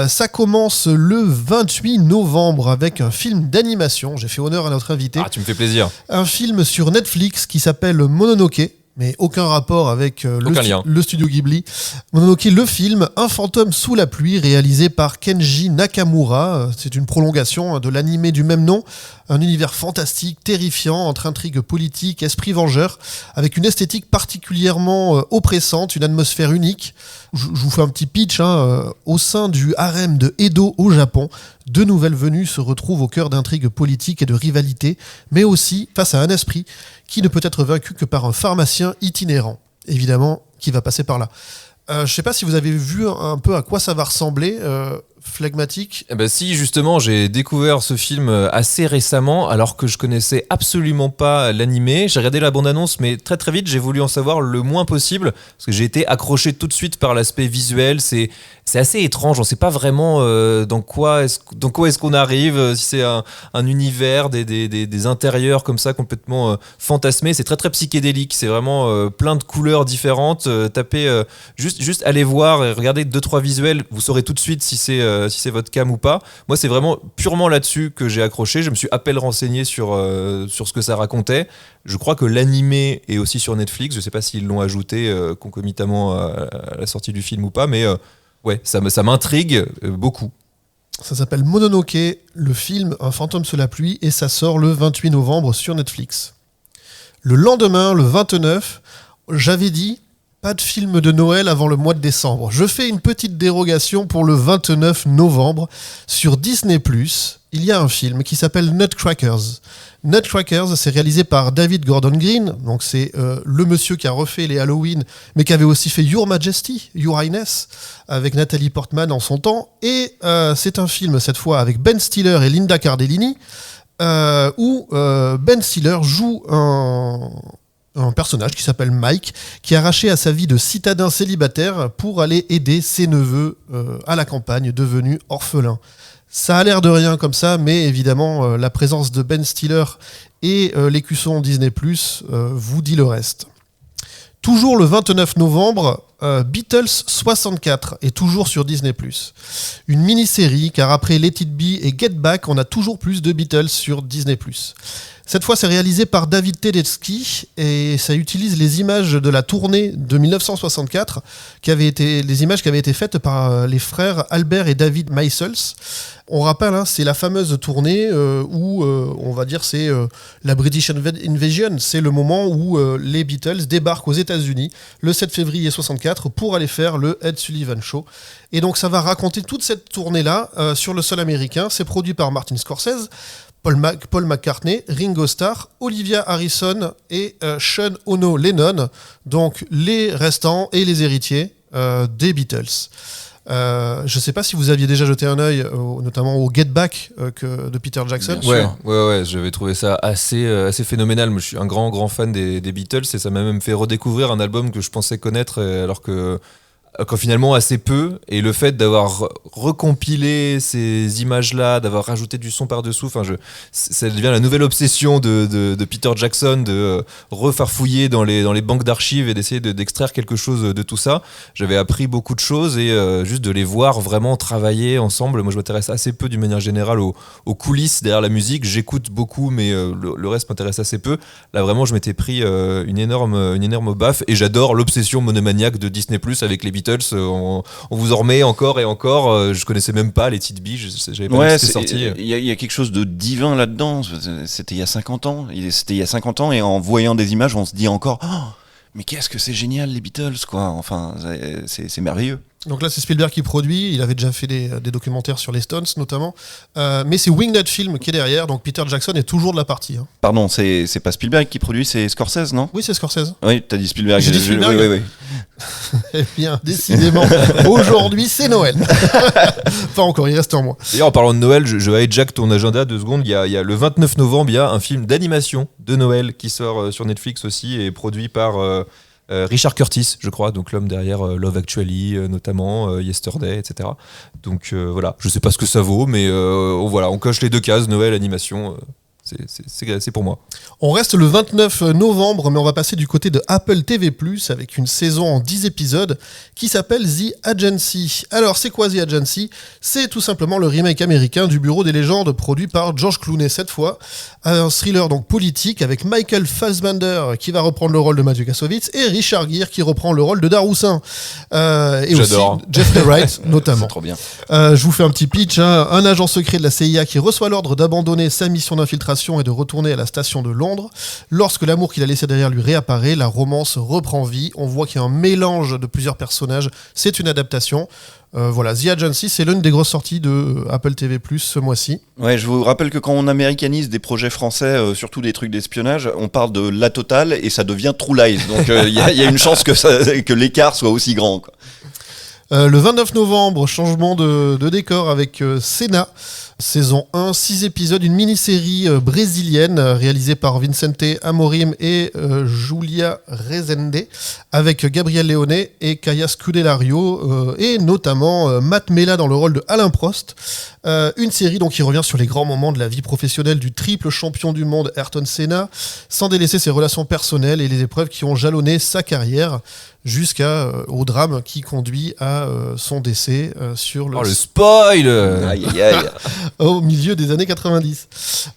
Ça commence le 28 novembre avec un film d'animation. J'ai fait honneur à notre invité. Ah, tu me fais plaisir. Un film sur Netflix qui s'appelle Mononoke. Mais aucun rapport avec le studio Ghibli. Mononoke, le film Un fantôme sous la pluie, réalisé par Kenji Nakamura. C'est une prolongation de l'animé du même nom. Un univers fantastique, terrifiant, entre intrigue politique, esprit vengeur, avec une esthétique particulièrement oppressante, une atmosphère unique. Je vous fais un petit pitch. Au sein du harem de Edo au Japon, 2 nouvelles venues se retrouvent au cœur d'intrigues politiques et de rivalités, mais aussi face à un esprit qui ne peut être vaincu que par un pharmacien itinérant, évidemment, qui va passer par là. Je ne sais pas si vous avez vu un peu à quoi ça va ressembler, Phlegmatique. Eh ben si, justement, j'ai découvert ce film assez récemment, alors que je connaissais absolument pas l'animé. J'ai regardé la bande-annonce, mais très très vite, j'ai voulu en savoir le moins possible, parce que j'ai été accroché tout de suite par l'aspect visuel. C'est assez étrange, on sait pas vraiment dans quoi est-ce qu'on arrive, si c'est un univers, des intérieurs comme ça complètement fantasmés. C'est très très psychédélique, c'est vraiment plein de couleurs différentes. Tapez juste allez voir et regardez 2-3 visuels, vous saurez tout de suite si c'est votre cam ou pas. Moi, c'est vraiment purement là-dessus que j'ai accroché. Je me suis à peine renseigné sur ce que ça racontait. Je crois que l'animé est aussi sur Netflix. Je sais pas s'ils l'ont ajouté concomitamment à la sortie du film ou pas, mais ouais, ça m'intrigue beaucoup. Ça s'appelle Mononoke, le film Un fantôme sous la pluie, et ça sort le 28 novembre sur Netflix. Le lendemain, le 29, j'avais dit pas de film de Noël avant le mois de décembre. Je fais une petite dérogation pour le 29 novembre. Sur Disney+, il y a un film qui s'appelle Nutcrackers. Nutcrackers, c'est réalisé par David Gordon Green. Donc c'est le monsieur qui a refait les Halloween, mais qui avait aussi fait Your Majesty, Your Highness, avec Nathalie Portman en son temps. Et c'est un film, cette fois, avec Ben Stiller et Linda Cardellini, où Ben Stiller joue un personnage qui s'appelle Mike, qui est arraché à sa vie de citadin célibataire pour aller aider ses neveux à la campagne, devenus orphelins. Ça a l'air de rien comme ça, mais évidemment, la présence de Ben Stiller et l'écusson Disney+, vous dit le reste. Toujours le 29 novembre, Beatles 64 est toujours sur Disney+. Une mini-série, car après Let It Be et Get Back, on a toujours plus de Beatles sur Disney+. Cette fois, c'est réalisé par David Tedeschi et ça utilise les images de la tournée de 1964, les images qui avaient été faites par les frères Albert et David Meisels. On rappelle, c'est la fameuse tournée où, on va dire, c'est la British Invasion. C'est le moment où les Beatles débarquent aux États-Unis le 7 février 64 pour aller faire le Ed Sullivan Show. Et donc, ça va raconter toute cette tournée-là sur le sol américain. C'est produit par Martin Scorsese. Paul McCartney, Ringo Starr, Olivia Harrison et Sean Ono Lennon, donc les restants et les héritiers des Beatles. Je ne sais pas si vous aviez déjà jeté un œil, notamment au Get Back de Peter Jackson. Ouais, j'avais trouvé ça assez phénoménal. Moi, je suis un grand fan des Beatles et ça m'a même fait redécouvrir un album que je pensais connaître alors que finalement assez peu, et le fait d'avoir recompilé ces images-là, d'avoir rajouté du son par-dessous, ça devient la nouvelle obsession de Peter Jackson, de refarfouiller dans les banques d'archives et d'essayer d'extraire quelque chose de tout ça. J'avais appris beaucoup de choses et juste de les voir vraiment travailler ensemble. Moi, je m'intéresse assez peu d'une manière générale aux coulisses derrière la musique. J'écoute beaucoup, mais le reste m'intéresse assez peu. Là, vraiment, je m'étais pris une énorme baffe, et j'adore l'obsession monomaniaque de Disney+ avec les Beatles. On vous en remet encore et encore. Je connaissais même pas les Tidbits, j'avais pas vu que c'était sorti. Il y a quelque chose de divin là-dedans. C'était il y a 50 ans. C'était il y a 50 ans, et en voyant des images, on se dit encore mais qu'est-ce que c'est génial, les Beatles, quoi. Enfin, c'est merveilleux. Donc là, c'est Spielberg qui produit. Il avait déjà fait des documentaires sur les Stones, notamment. Mais c'est Wingnut Film qui est derrière. Donc Peter Jackson est toujours de la partie. Hein. Pardon, c'est pas Spielberg qui produit, c'est Scorsese, non ? Oui, c'est Scorsese. Oui, t'as dit Spielberg. J'ai dit Spielberg. Oui. Eh bien, décidément, aujourd'hui, c'est Noël. Pas encore, il reste un mois. D'ailleurs, en parlant de Noël, je hijack ton agenda 2 secondes. Il y a le 29 novembre, il y a un film d'animation de Noël qui sort sur Netflix aussi, et produit par Richard Curtis, je crois, donc l'homme derrière Love Actually, notamment Yesterday, etc. Donc voilà, je sais pas ce que ça vaut, mais voilà, on coche les 2 cases, Noël, animation. C'est pour moi. On reste le 29 novembre, mais on va passer du côté de Apple TV+, avec une saison en 10 épisodes qui s'appelle The Agency. Alors, c'est quoi The Agency ? C'est tout simplement le remake américain du Bureau des légendes, produit par George Clooney cette fois. Un thriller donc politique avec Michael Fassbender qui va reprendre le rôle de Matthew Kassovitz et Richard Gere qui reprend le rôle de Daroussin. Et j'adore. aussi Jeffrey Wright notamment. C'est trop bien. Je vous fais un petit pitch. Un agent secret de la CIA qui reçoit l'ordre d'abandonner sa mission d'infiltration et de retourner à la station de Londres. Lorsque l'amour qu'il a laissé derrière lui réapparaît, la romance reprend vie. On voit qu'il y a un mélange de plusieurs personnages. C'est une adaptation. Voilà, The Agency, c'est l'une des grosses sorties de Apple TV+ ce mois-ci. Ouais, je vous rappelle que quand on américanise des projets français, surtout des trucs d'espionnage, on parle de La Totale et ça devient True Lies. Donc il y a une chance que l'écart soit aussi grand, quoi. Le 29 novembre, changement de décor avec Senna, saison 1, 6 épisodes, une mini-série brésilienne réalisée par Vicente Amorim et Julia Rezende, avec Gabriel Leone et Kaya Scudelario, et notamment Matt Mella dans le rôle de Alain Prost. Une série donc qui revient sur les grands moments de la vie professionnelle du triple champion du monde Ayrton Senna, sans délaisser ses relations personnelles et les épreuves qui ont jalonné sa carrière, jusqu'au drame qui conduit à son décès sur le... Oh, le spoil. Aïe, aïe, aïe. Au milieu des années 90.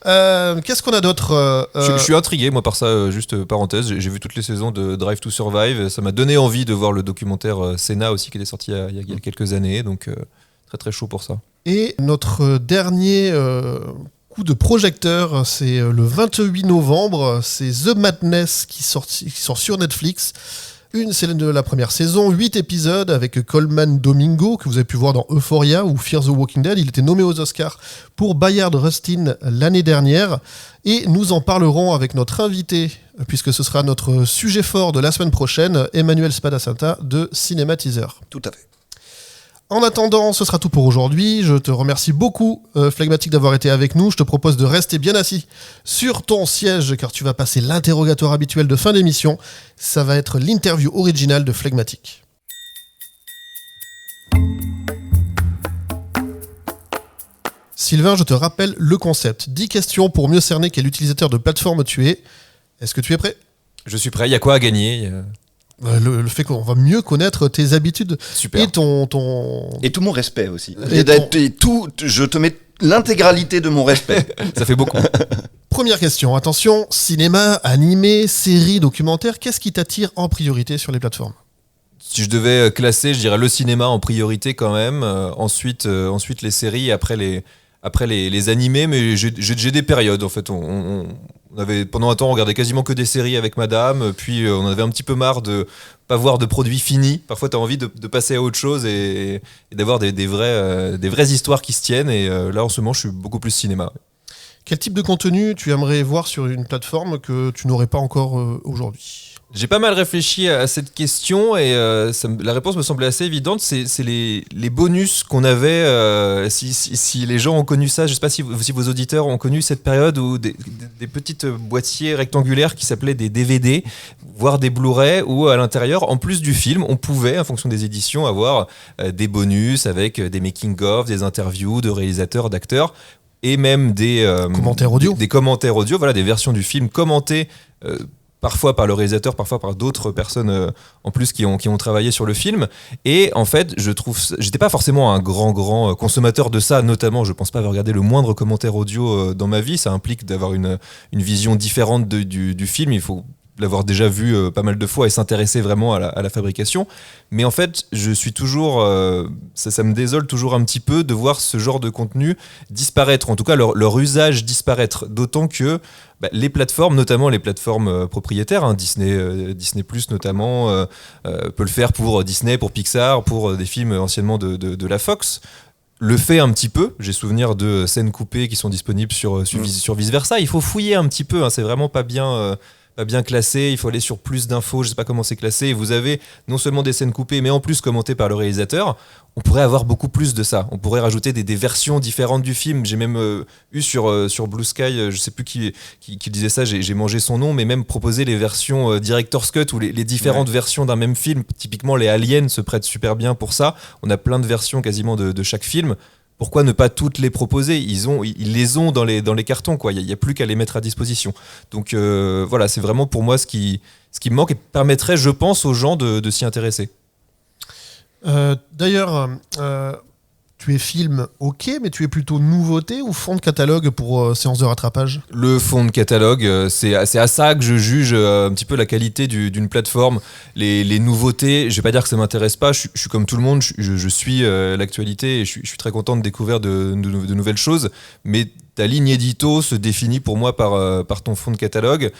Qu'est-ce qu'on a d'autre Je suis intrigué, moi, par ça, juste parenthèse. J'ai vu toutes les saisons de Drive to Survive. Ça m'a donné envie de voir le documentaire Senna aussi, qui était sorti il y a quelques années. Donc, très très chaud pour ça. Et notre dernier coup de projecteur, c'est le 28 novembre. C'est The Madness qui sort sur Netflix. C'est de la première saison, 8 épisodes avec Colman Domingo, que vous avez pu voir dans Euphoria ou Fear the Walking Dead. Il était nommé aux Oscars pour Bayard Rustin l'année dernière. Et nous en parlerons avec notre invité, puisque ce sera notre sujet fort de la semaine prochaine, Emmanuel Spadasanta de Cinéma Teaser. Tout à fait. En attendant, ce sera tout pour aujourd'hui. Je te remercie beaucoup, Phlegmatique, d'avoir été avec nous. Je te propose de rester bien assis sur ton siège, car tu vas passer l'interrogatoire habituel de fin d'émission. Ça va être l'interview originale de Phlegmatique. Sylvain, je te rappelle le concept. 10 questions pour mieux cerner quel utilisateur de plateforme tu es. Est-ce que tu es prêt ? Je suis prêt. Il y a quoi à gagner ? Le fait qu'on va mieux connaître tes habitudes. Super. Et ton... Et tout mon respect aussi. Et Je te mets l'intégralité de mon respect. Ça fait beaucoup. Première question, attention, cinéma, animé, série, documentaire, qu'est-ce qui t'attire en priorité sur les plateformes ? Si je devais classer, je dirais le cinéma en priorité quand même. Ensuite les séries, après les animés, mais j'ai des périodes en fait. On avait, pendant un temps, on regardait quasiment que des séries avec madame, puis on avait un petit peu marre de pas voir de produits finis. Parfois, tu as envie de passer à autre chose et d'avoir des vraies histoires qui se tiennent. Et là, en ce moment, je suis beaucoup plus cinéma. Quel type de contenu tu aimerais voir sur une plateforme que tu n'aurais pas encore aujourd'hui ? J'ai pas mal réfléchi à cette question et la réponse me semblait assez évidente. C'est les bonus qu'on avait. Si les gens ont connu ça, je sais pas si vos auditeurs ont connu cette période où des petites boîtiers rectangulaires qui s'appelaient des DVD, voire des Blu-ray, où à l'intérieur, en plus du film, on pouvait, en fonction des éditions, avoir des bonus avec des making-of, des interviews de réalisateurs, d'acteurs, et même des commentaires audio. Des commentaires audio, voilà, des versions du film commentées. Parfois par le réalisateur, parfois par d'autres personnes en plus qui ont travaillé sur le film. Et en fait, j'étais pas forcément un grand consommateur de ça, notamment, je pense pas avoir regardé le moindre commentaire audio dans ma vie. Ça implique d'avoir une vision différente du film. Il faut l'avoir déjà vu pas mal de fois et s'intéresser vraiment à la fabrication. Mais en fait, je suis toujours... ça me désole toujours un petit peu de voir ce genre de contenu disparaître, en tout cas leur usage disparaître. D'autant que les plateformes, notamment les plateformes propriétaires, Disney Plus notamment, peut le faire pour Disney, pour Pixar, pour des films anciennement de la Fox, le fait un petit peu. J'ai souvenir de scènes coupées qui sont disponibles sur Vice Versa. Il faut fouiller un petit peu, c'est vraiment pas bien classé, il faut aller sur plus d'infos, je sais pas comment c'est classé, et vous avez non seulement des scènes coupées, mais en plus commentées par le réalisateur. On pourrait avoir beaucoup plus de ça, on pourrait rajouter des versions différentes du film. J'ai même eu sur Blue Sky, je sais plus qui disait ça, j'ai mangé son nom, mais même proposer les versions Director's Cut ou les différentes versions d'un même film. Typiquement les Aliens se prêtent super bien pour ça, on a plein de versions quasiment de chaque film. Pourquoi ne pas toutes les proposer ? Ils les ont dans les cartons, quoi. Il n'y a plus qu'à les mettre à disposition. Donc voilà, c'est vraiment pour moi ce qui me manque et permettrait, je pense, aux gens de s'y intéresser. D'ailleurs, tu es film, ok, mais tu es plutôt nouveauté ou fond de catalogue pour séance de rattrapage ? Le fond de catalogue, c'est à ça que je juge un petit peu la qualité d'une plateforme. Les nouveautés, je vais pas dire que ça m'intéresse pas, je suis comme tout le monde, je suis l'actualité et je suis très content de découvrir de nouvelles choses, mais ta ligne édito se définit pour moi par ton fond de catalogue.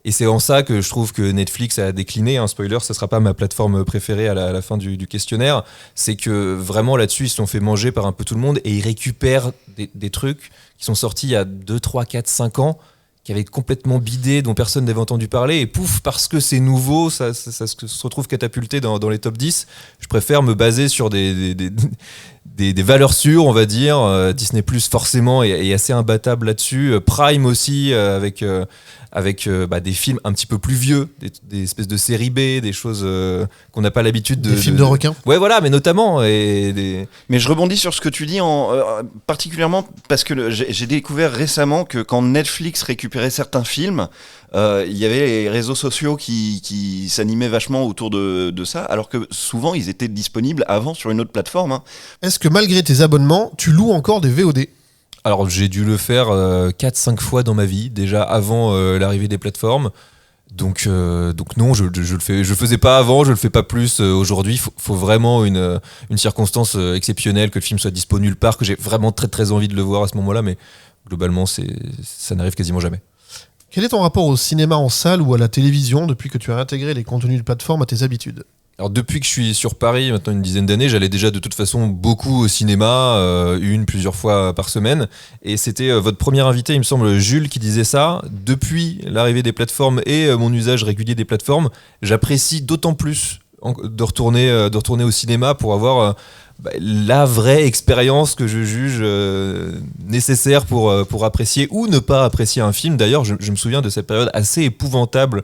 Et c'est en ça que je trouve que Netflix a décliné. Spoiler, ce ne sera pas ma plateforme préférée à la fin du questionnaire. C'est que vraiment là-dessus, ils se sont fait manger par un peu tout le monde et ils récupèrent des trucs qui sont sortis il y a 2, 3, 4, 5 ans, qui avaient complètement bidé, dont personne n'avait entendu parler. Et pouf, parce que c'est nouveau, ça se retrouve catapulté dans les top 10. Je préfère me baser sur des valeurs sûres, on va dire. Disney Plus forcément est assez imbattable là-dessus. Prime aussi, avec des films un petit peu plus vieux, des espèces de séries B, des choses qu'on n'a pas l'habitude de... Des films de requins. Ouais, voilà, mais notamment. Mais je rebondis sur ce que tu dis, particulièrement parce que j'ai découvert récemment que quand Netflix récupérait certains films, il y avait les réseaux sociaux qui s'animaient vachement autour de ça, alors que souvent ils étaient disponibles avant sur une autre plateforme. Est-ce que malgré tes abonnements, tu loues encore des VOD ? Alors j'ai dû le faire 4-5 fois dans ma vie, déjà avant l'arrivée des plateformes. Donc non, je le fais. Je le faisais pas avant, je le fais pas plus aujourd'hui. Faut vraiment une circonstance exceptionnelle, que le film soit disponible nulle part, que j'ai vraiment très très envie de le voir à ce moment-là, mais globalement ça n'arrive quasiment jamais. Quel est ton rapport au cinéma en salle ou à la télévision depuis que tu as intégré les contenus de plateforme à tes habitudes ? Alors depuis que je suis sur Paris, maintenant une dizaine d'années, j'allais déjà de toute façon beaucoup au cinéma, plusieurs fois par semaine. Et c'était votre premier invité, il me semble, Jules, qui disait ça. Depuis l'arrivée des plateformes et mon usage régulier des plateformes, j'apprécie d'autant plus de retourner au cinéma pour avoir la vraie expérience que je juge nécessaire pour apprécier ou ne pas apprécier un film. D'ailleurs, je me souviens de cette période assez épouvantable,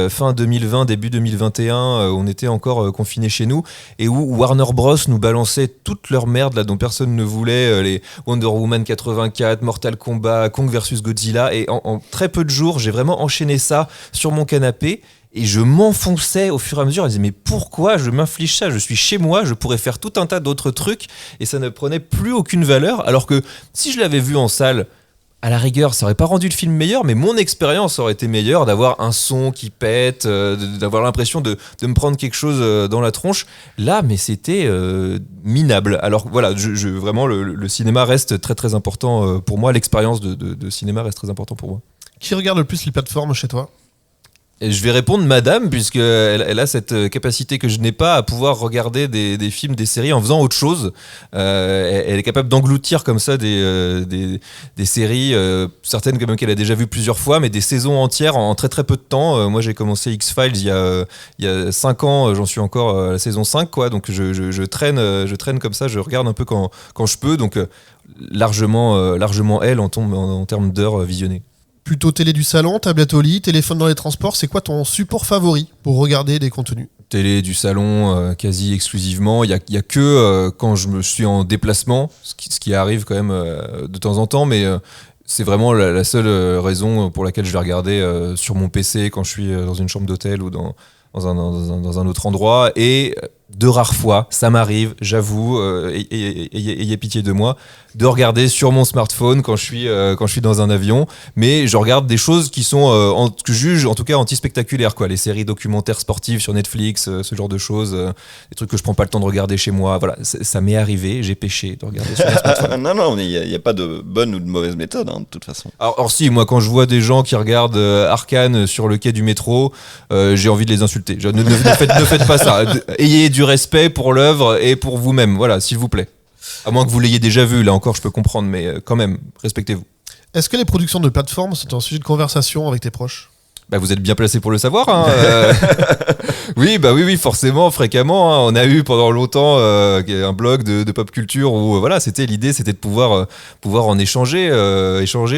fin 2020, début 2021, où on était encore confinés chez nous, et où Warner Bros nous balançait toute leur merde là, dont personne ne voulait, les Wonder Woman 84, Mortal Kombat, Kong vs Godzilla, et en très peu de jours, j'ai vraiment enchaîné ça sur mon canapé. Et je m'enfonçais au fur et à mesure. Je me disais, mais pourquoi je m'inflige ça ? Je suis chez moi, je pourrais faire tout un tas d'autres trucs et ça ne prenait plus aucune valeur. Alors que si je l'avais vu en salle, à la rigueur, ça aurait pas rendu le film meilleur, mais mon expérience aurait été meilleure, d'avoir un son qui pète, d'avoir l'impression de me prendre quelque chose dans la tronche. Là, mais c'était minable. Alors voilà, vraiment, le cinéma reste très très important pour moi. L'expérience de cinéma reste très important pour moi. Qui regarde le plus les plateformes chez toi ? Et je vais répondre madame, puisqu'elle a cette capacité que je n'ai pas à pouvoir regarder des films, des séries en faisant autre chose. Elle est capable d'engloutir comme ça des séries, certaines quand même qu'elle a déjà vues plusieurs fois, mais des saisons entières en très très peu de temps. Moi j'ai commencé X-Files il y a 5 ans, j'en suis encore à la saison 5, quoi, donc je traîne comme ça, je regarde un peu quand je peux, donc largement elle en termes d'heures visionnées. Plutôt télé du salon, tablette au lit, téléphone dans les transports, c'est quoi ton support favori pour regarder des contenus ? Télé du salon, quasi exclusivement. Il y a que quand je me suis en déplacement, ce qui arrive quand même de temps en temps, mais c'est vraiment la seule raison pour laquelle je vais regarder sur mon PC quand je suis dans une chambre d'hôtel ou dans un autre endroit. Et de rares fois, ça m'arrive, j'avoue, ayez pitié de moi, de regarder sur mon smartphone quand je suis dans un avion, mais je regarde des choses qui sont, que je juge en tout cas anti-spectaculaires, quoi. Les séries documentaires sportives sur Netflix, ce genre de choses, des trucs que je prends pas le temps de regarder chez moi, voilà, ça m'est arrivé, j'ai péché de regarder sur mon smartphone. Non, il n'y a pas de bonne ou de mauvaise méthode, hein, de toute façon. Alors si, moi quand je vois des gens qui regardent Arcane sur le quai du métro, j'ai envie de les insulter. Ne faites pas ça. Ayez du respect pour l'œuvre et pour vous-même, voilà, s'il vous plaît. À moins que vous l'ayez déjà vu, là encore je peux comprendre, mais quand même, respectez-vous. Est-ce que les productions de plateformes sont un sujet de conversation avec tes proches ? Bah vous êtes bien placé pour le savoir, hein. Oui, forcément, fréquemment, hein. On a eu pendant longtemps un blog de pop culture où voilà, l'idée c'était de pouvoir en échanger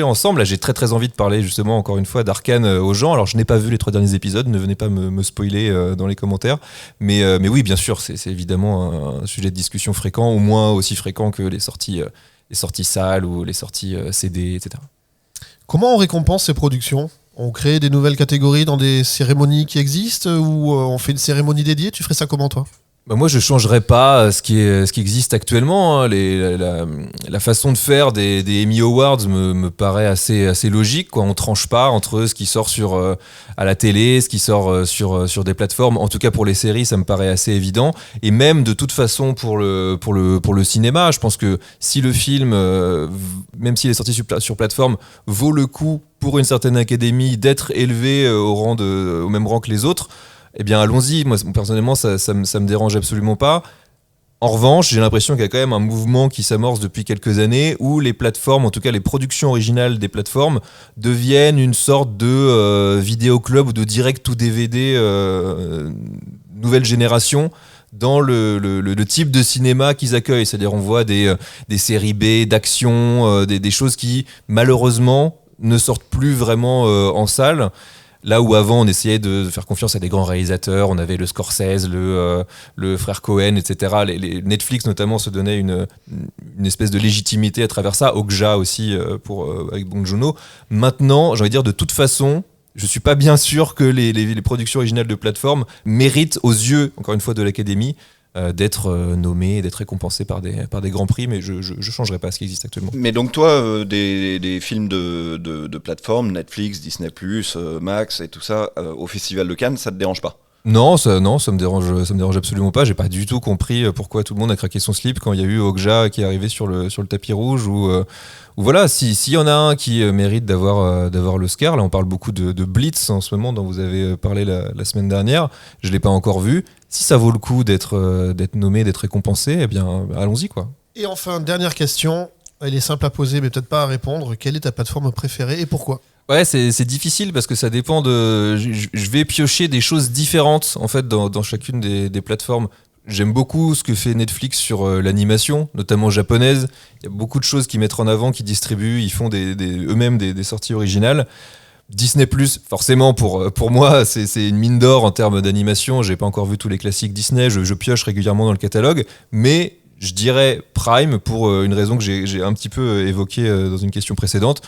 ensemble. Là, j'ai très très envie de parler justement encore une fois d'Arcane aux gens. Alors je n'ai pas vu les 3 derniers épisodes, ne venez pas me spoiler dans les commentaires, mais oui, bien sûr, c'est évidemment un sujet de discussion fréquent, au moins aussi fréquent que les sorties salles ou les sorties CD, etc. Comment on récompense ces productions ? On crée des nouvelles catégories dans des cérémonies qui existent ou on fait une cérémonie dédiée ? Tu ferais ça comment, toi ? Bah moi, je changerais pas ce qui existe actuellement, hein. La façon de faire des Emmy Awards me paraît assez logique, quoi. On tranche pas entre ce qui sort à la télé, ce qui sort sur des plateformes. En tout cas, pour les séries, ça me paraît assez évident. Et même de toute façon pour le cinéma, je pense que si le film, même s'il est sorti sur plateforme, vaut le coup pour une certaine académie d'être élevé au même rang que les autres, eh bien allons-y. Moi personnellement ça me dérange absolument pas. En revanche, j'ai l'impression qu'il y a quand même un mouvement qui s'amorce depuis quelques années où les plateformes, en tout cas les productions originales des plateformes, deviennent une sorte de vidéoclub ou de direct to DVD nouvelle génération dans le type de cinéma qu'ils accueillent. C'est-à-dire on voit des séries B d'action, des choses qui malheureusement ne sortent plus vraiment en salle. Là où avant on essayait de faire confiance à des grands réalisateurs, on avait le Scorsese, le frère Cohen, etc. Les Netflix notamment se donnaient une espèce de légitimité à travers ça, Okja aussi avec Bong Joon-ho. Maintenant, j'ai envie de dire, de toute façon, je suis pas bien sûr que les productions originales de plateforme méritent aux yeux, encore une fois, de l'Académie, d'être nommé, d'être récompensé par des grands prix, mais je changerai pas ce qui existe actuellement. Mais donc toi, des films de plateforme, Netflix, Disney+, Max et tout ça, au Festival de Cannes, ça te dérange pas ? Non, ça me dérange absolument pas. J'ai pas du tout compris pourquoi tout le monde a craqué son slip quand il y a eu Okja qui est arrivé sur le tapis rouge ou voilà, s'il y en a un qui mérite d'avoir l'Oscar, là on parle beaucoup de Blitz en ce moment dont vous avez parlé la semaine dernière, je l'ai pas encore vu. Si ça vaut le coup d'être nommé, d'être récompensé, eh bien allons-y, quoi. Et enfin, dernière question, elle est simple à poser mais peut-être pas à répondre. Quelle est ta plateforme préférée et pourquoi ? Ouais, c'est difficile parce que ça dépend de... Je vais piocher des choses différentes en fait dans chacune des plateformes. J'aime beaucoup ce que fait Netflix sur l'animation, notamment japonaise. Il y a beaucoup de choses qu'ils mettent en avant, qu'ils distribuent, ils font eux-mêmes des sorties originales. Disney+, forcément pour moi, c'est une mine d'or en termes d'animation. J'ai pas encore vu tous les classiques Disney, je pioche régulièrement dans le catalogue, mais je dirais Prime pour une raison que j'ai un petit peu évoquée dans une question précédente.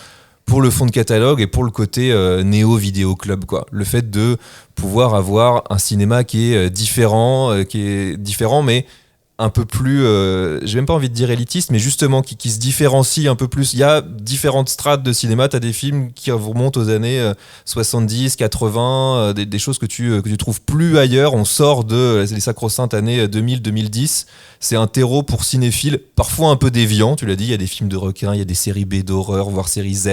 Pour le fond de catalogue et pour le côté néo-vidéo club, quoi. Le fait de pouvoir avoir un cinéma qui est différent, mais un peu plus, j'ai même pas envie de dire élitiste, mais justement qui se différencie un peu plus. Il y a différentes strates de cinéma, t'as des films qui remontent aux années 70, 80, des choses que tu trouves plus ailleurs. On sort de les sacro-saintes années 2000, 2010. C'est un terreau pour cinéphiles, parfois un peu déviant, tu l'as dit, il y a des films de requins, il y a des séries B d'horreur, voire séries Z,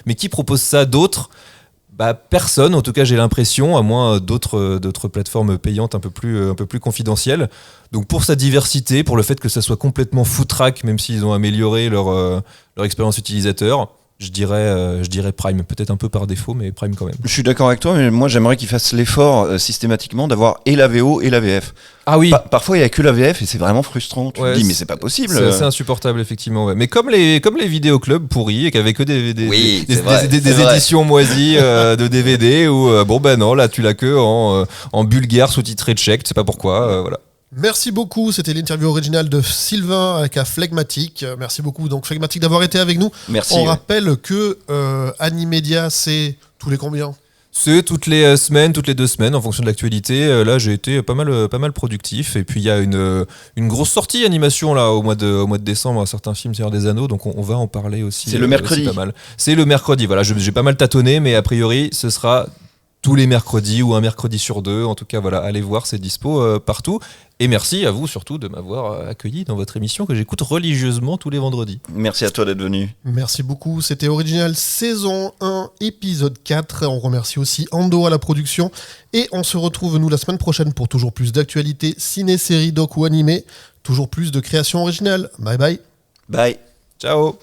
mais qui proposent ça d'autres. Personne, en tout cas j'ai l'impression, à moins d'autres plateformes payantes un peu plus confidentielles. Donc pour sa diversité, pour le fait que ça soit complètement foutraque, même s'ils ont amélioré leur expérience utilisateur, je dirais Prime, peut-être un peu par défaut, mais Prime quand même. Je suis d'accord avec toi, mais moi j'aimerais qu'ils fassent l'effort systématiquement d'avoir et la VO et la VF. Ah oui. Parfois il n'y a que la VF et c'est vraiment frustrant. Tu te dis mais c'est pas possible. C'est assez insupportable effectivement. Ouais. Mais comme les vidéoclubs pourris et qu'avec que des éditions moisies de DVD où non là tu l'as que en bulgare sous-titré tchèque, tu sais pas pourquoi. Voilà. Merci beaucoup, c'était l'interview originale de Sylvain avec un Flegmatic. Merci beaucoup donc Flegmatic d'avoir été avec nous. Merci. On rappelle que Animedia c'est tous les combien ? C'est toutes les semaines, toutes les 2 semaines en fonction de l'actualité. Là j'ai été pas mal productif et puis il y a une grosse sortie animation là au mois de décembre, certains films Seigneur des Anneaux, donc on va en parler aussi. C'est le mercredi. Pas mal. C'est le mercredi, voilà, j'ai pas mal tâtonné mais a priori ce sera tous les mercredis ou un mercredi sur 2. En tout cas, voilà, allez voir, c'est dispo partout. Et merci à vous surtout de m'avoir accueilli dans votre émission que j'écoute religieusement tous les vendredis. Merci à toi d'être venu. Merci beaucoup, c'était Original saison 1, épisode 4. On remercie aussi Ando à la production. Et on se retrouve nous la semaine prochaine pour toujours plus d'actualités, ciné, séries, doc ou animés. Toujours plus de créations originales. Bye bye. Bye. Ciao.